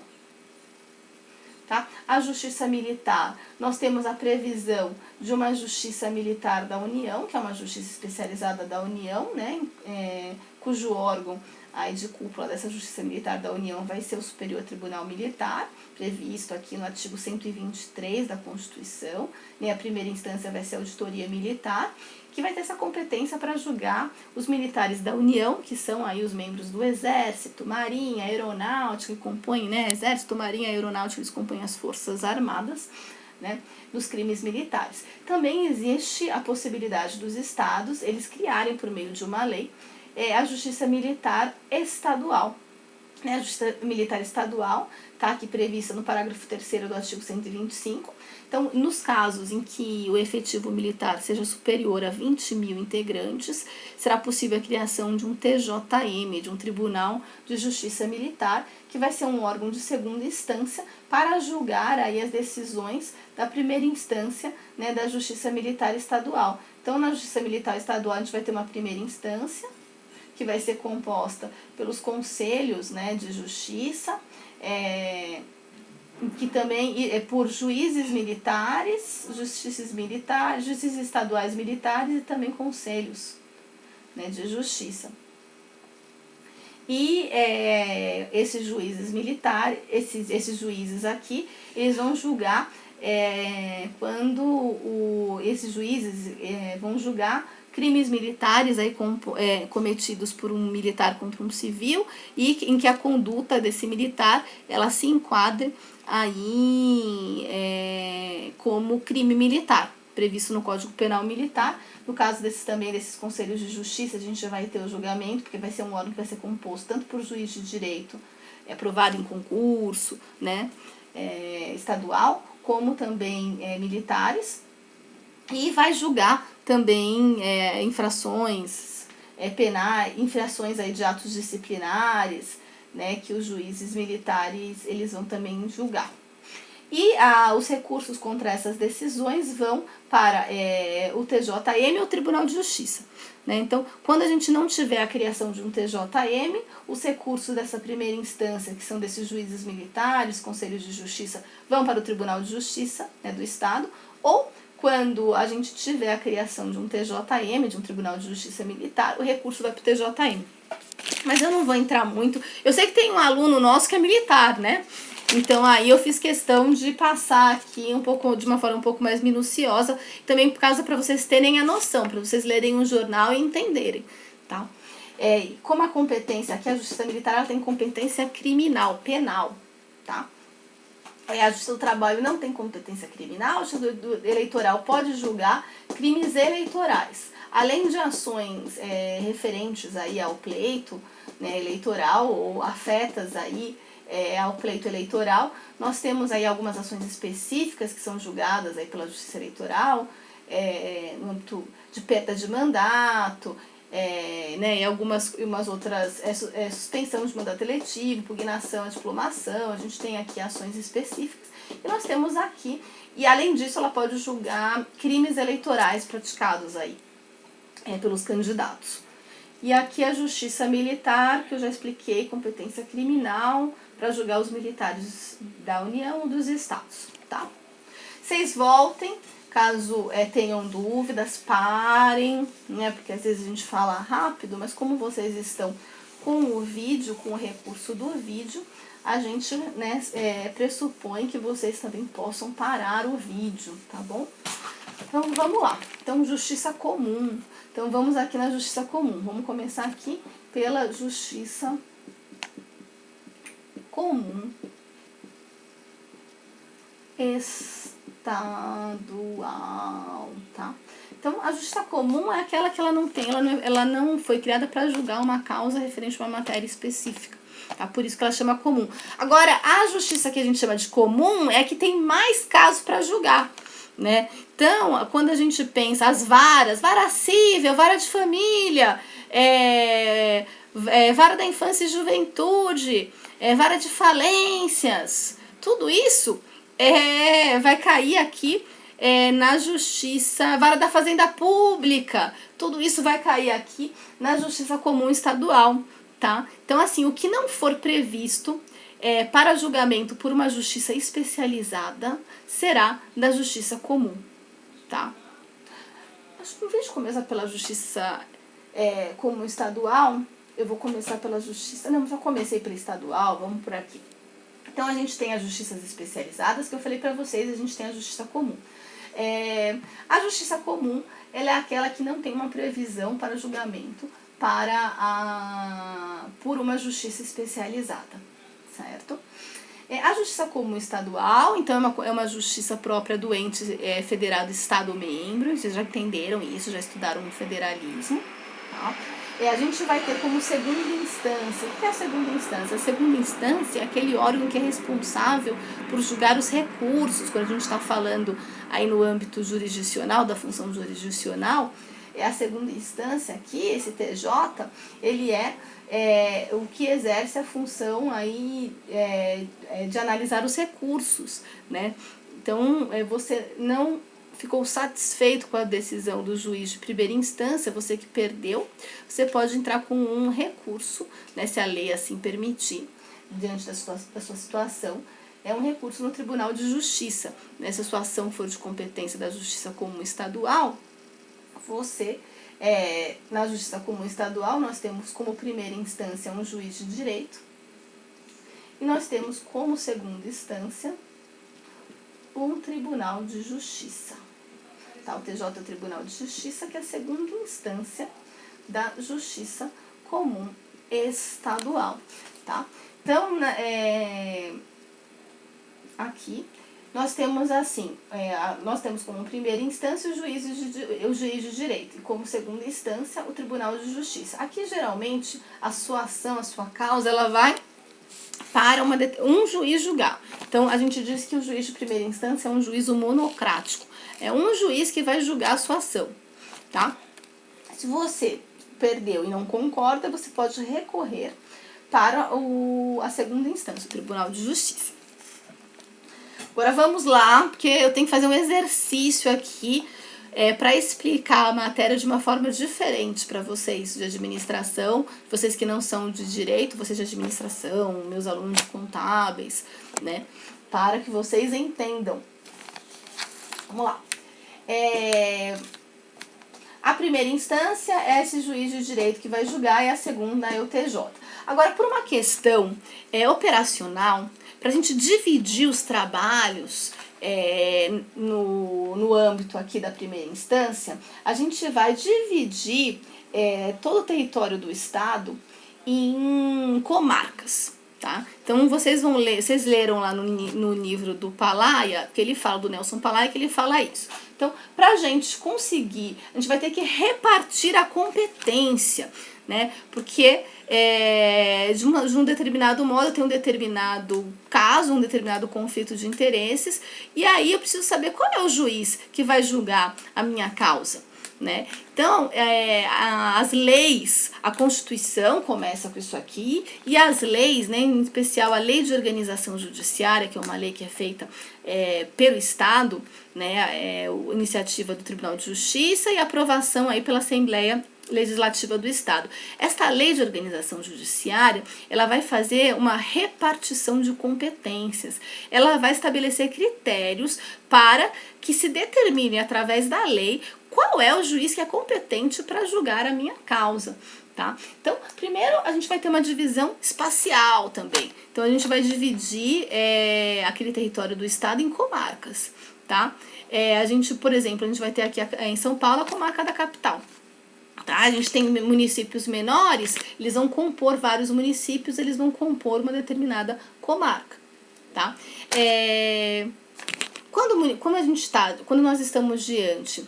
Tá? A justiça militar, nós temos a previsão de uma justiça militar da União, que é uma justiça especializada da União, né, cujo órgão aí de cúpula dessa justiça militar da União vai ser o Superior Tribunal Militar, previsto aqui no artigo 123 da Constituição, né, a primeira instância vai ser a Auditoria Militar, que vai ter essa competência para julgar os militares da União, que são aí os membros do Exército, Marinha, Aeronáutica, que compõem, né, Exército, Marinha, Aeronáutica, eles compõem as Forças Armadas, né, dos crimes militares. Também existe a possibilidade dos estados, eles criarem por meio de uma lei, a Justiça Militar Estadual. A Justiça Militar Estadual está aqui prevista no parágrafo 3º do artigo 125. Então, nos casos em que o efetivo militar seja superior a 20 mil integrantes, será possível a criação de um TJM, de um Tribunal de Justiça Militar, que vai ser um órgão de segunda instância para julgar aí as decisões da primeira instância, né, da Justiça Militar Estadual. Então, na Justiça Militar Estadual, a gente vai ter uma primeira instância, que vai ser composta pelos conselhos, né, de justiça, que também é por juízes militares, juízes estaduais militares e também conselhos, né, de justiça. E esses juízes militares, esses juízes aqui, eles vão julgar quando esses juízes vão julgar crimes militares aí cometidos por um militar contra um civil e em que a conduta desse militar ela se enquadra aí como crime militar, previsto no Código Penal Militar. No caso desses conselhos de justiça, a gente já vai ter o julgamento, porque vai ser um órgão que vai ser composto tanto por juiz de direito, aprovado em concurso, né, estadual, como também militares, e vai julgar também infrações penais, infrações aí de atos disciplinares, né, que os juízes militares eles vão também julgar. E os recursos contra essas decisões vão para o TJM ou o Tribunal de Justiça. Né? Então, quando a gente não tiver a criação de um TJM, os recursos dessa primeira instância, que são desses juízes militares, conselhos de justiça, vão para o Tribunal de Justiça, né, do Estado, ou quando a gente tiver a criação de um TJM, de um Tribunal de Justiça Militar, o recurso vai para o TJM. Mas eu não vou entrar muito. Eu sei que tem um aluno nosso que é militar, né? Então aí eu fiz questão de passar aqui de uma forma um pouco mais minuciosa, também por causa para vocês terem a noção, para vocês lerem um jornal e entenderem, tá? Como a competência aqui, a Justiça Militar ela tem competência criminal, penal, tá? A Justiça do Trabalho não tem competência criminal, a Justiça Eleitoral pode julgar crimes eleitorais. Além de ações referentes aí ao pleito, né, eleitoral ou afetas aí ao pleito eleitoral, nós temos aí algumas ações específicas que são julgadas aí pela Justiça Eleitoral, no âmbito de perda de mandato, né, e umas outras, suspensão de mandato eletivo, impugnação à diplomação, a gente tem aqui ações específicas, e nós temos aqui, e além disso ela pode julgar crimes eleitorais praticados aí pelos candidatos. E aqui a Justiça Militar, que eu já expliquei, competência criminal, para julgar os militares da União ou dos Estados, tá? Vocês voltem, caso tenham dúvidas, parem, né? Porque às vezes a gente fala rápido, mas como vocês estão com o vídeo, com o recurso do vídeo, a gente, né, pressupõe que vocês também possam parar o vídeo, tá bom? Então vamos lá. Então, Justiça Comum. Então vamos aqui na Justiça Comum. Vamos começar aqui pela Justiça Comum Estadual, tá? Então, a Justiça Comum é aquela que ela não foi criada para julgar uma causa referente a uma matéria específica, tá? Por isso que ela chama comum. Agora, a justiça que a gente chama de comum é que tem mais casos para julgar, né? Então, quando a gente pensa as varas, vara civil, vara de família, vara da infância e juventude, vara de falências, tudo isso vai cair aqui na justiça, vara da fazenda pública, tudo isso vai cair aqui na Justiça Comum Estadual, tá? Então, assim, o que não for previsto para julgamento por uma justiça especializada será da Justiça Comum, tá? Acho que em vez de começar pela Justiça Comum Estadual, eu vou começar pela Justiça... Não, já comecei pela Estadual, vamos por aqui. Então, a gente tem as justiças especializadas, que eu falei para vocês, a gente tem a Justiça Comum. A Justiça Comum, ela é aquela que não tem uma previsão para julgamento por uma justiça especializada, certo? A Justiça Comum Estadual, então, é uma justiça própria do ente federado Estado-membro, vocês já entenderam isso, já estudaram o federalismo, tá? A gente vai ter como segunda instância. O que é a segunda instância? A segunda instância é aquele órgão que é responsável por julgar os recursos. Quando a gente está falando aí no âmbito jurisdicional, da função jurisdicional, a segunda instância aqui, esse TJ, ele o que exerce a função aí, de analisar os recursos, né? Então, você não ficou satisfeito com a decisão do juiz de primeira instância, você que perdeu, você pode entrar com um recurso, né, se a lei assim permitir, diante da sua situação, é um recurso no Tribunal de Justiça. Né? Se a sua ação for de competência da Justiça Comum Estadual, você, na Justiça Comum Estadual, nós temos como primeira instância um juiz de direito e nós temos como segunda instância um Tribunal de Justiça. Tá? O TJ é o Tribunal de Justiça, que é a segunda instância da Justiça Comum Estadual. Tá? Então, aqui nós temos assim, nós temos como primeira instância o juiz de direito e como segunda instância o Tribunal de Justiça. Aqui geralmente a sua ação, a sua causa, ela vai para um juiz julgar. Então a gente diz que o juiz de primeira instância é um juízo monocrático, é um juiz que vai julgar a sua ação, tá? Se você perdeu e não concorda, você pode recorrer para a segunda instância, o Tribunal de Justiça. Agora vamos lá, porque eu tenho que fazer um exercício aqui para explicar a matéria de uma forma diferente para vocês de administração, vocês que não são de direito, vocês de administração, meus alunos contábeis, né? Para que vocês entendam. Vamos lá. A primeira instância é esse juiz de direito que vai julgar e a segunda é o TJ. Agora, por uma questão operacional, para a gente dividir os trabalhos no âmbito aqui da primeira instância, a gente vai dividir todo o território do estado em comarcas. Tá? Então vocês vão ler, vocês leram lá no livro do Palaia, que ele fala, do Nelson Palaia, que ele fala isso. Então, para a gente conseguir, a gente vai ter que repartir a competência, né? Porque de um determinado modo tem um determinado caso, um determinado conflito de interesses, e aí eu preciso saber qual é o juiz que vai julgar a minha causa. Né? Então, as leis, a Constituição começa com isso aqui, e as leis, né, em especial a Lei de Organização Judiciária, que é uma lei que é feita pelo Estado, né, iniciativa do Tribunal de Justiça e aprovação aí pela Assembleia Legislativa do Estado. Esta Lei de Organização Judiciária, ela vai fazer uma repartição de competências, ela vai estabelecer critérios para que se determine através da lei qual é o juiz que é competente para julgar a minha causa. Tá? Então, primeiro a gente vai ter uma divisão espacial também. Então, a gente vai dividir aquele território do estado em comarcas. Tá? A gente, por exemplo, a gente vai ter aqui em São Paulo a comarca da capital. Tá? A gente tem municípios menores, eles vão compor vários municípios, eles vão compor uma determinada comarca. Tá? Quando nós estamos diante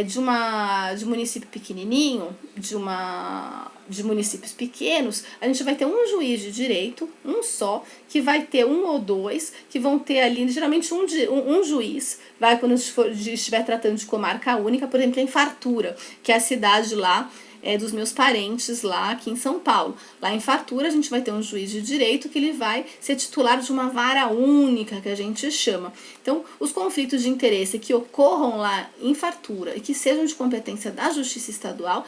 de município pequenininho, de municípios pequenos, a gente vai ter um juiz de direito, um só, que vai ter um ou dois, que vão ter ali, geralmente um juiz, quando estiver tratando de comarca única, por exemplo, em Fartura, que é a cidade lá dos meus parentes lá aqui em São Paulo. Lá em Fartura a gente vai ter um juiz de direito que ele vai ser titular de uma vara única, que a gente chama. Então, os conflitos de interesse que ocorram lá em Fartura e que sejam de competência da Justiça Estadual,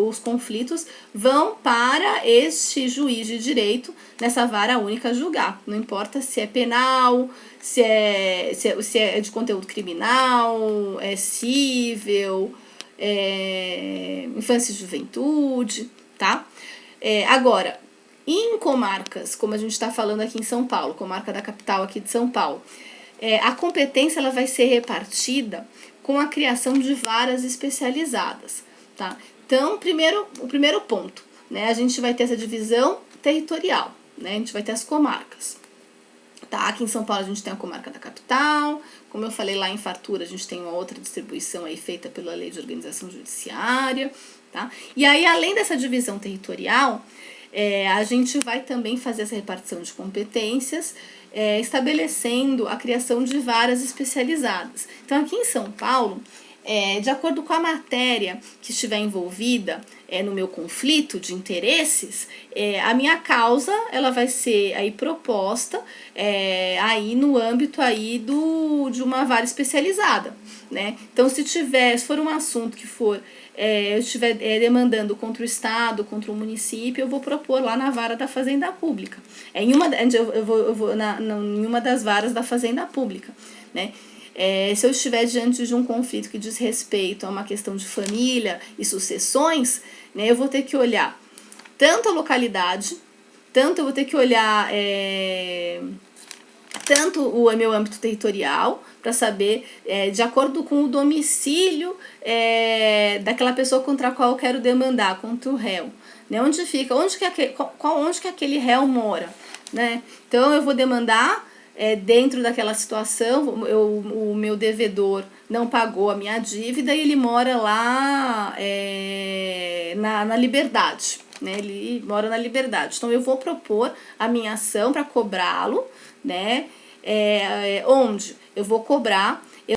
os conflitos vão para este juiz de direito nessa vara única julgar. Não importa se é penal, se é de conteúdo criminal, é cível, infância e juventude, tá? Agora, em comarcas, como a gente está falando aqui em São Paulo, comarca da capital aqui de São Paulo, a competência ela vai ser repartida com a criação de varas especializadas, tá? Então, o primeiro ponto, né, a gente vai ter essa divisão territorial, né? A gente vai ter as comarcas. Tá? Aqui em São Paulo a gente tem a comarca da capital, como eu falei lá em Fartura a gente tem uma outra distribuição aí feita pela Lei de Organização Judiciária, tá? E aí além dessa divisão territorial, a gente vai também fazer essa repartição de competências, estabelecendo a criação de varas especializadas. Então aqui em São Paulo, de acordo com a matéria que estiver envolvida no meu conflito de interesses, a minha causa ela vai ser aí proposta aí no âmbito aí de uma vara especializada, né? Então, se for um assunto que for eu estiver demandando contra o Estado, contra o município, eu vou propor lá na vara da Fazenda Pública. Em uma das varas da Fazenda Pública, né? Se eu estiver diante de um conflito que diz respeito a uma questão de família e sucessões, né, eu vou ter que olhar tanto a localidade, tanto eu vou ter que olhar tanto o meu âmbito territorial, para saber, de acordo com o domicílio daquela pessoa contra a qual eu quero demandar, contra o réu, né? Onde fica, onde que aquele réu mora, né? Então eu vou demandar dentro daquela situação, o meu devedor não pagou a minha dívida e ele mora lá na Liberdade, né? Ele mora na Liberdade. Então eu vou propor a minha ação para cobrá-lo, né? Onde eu vou cobrar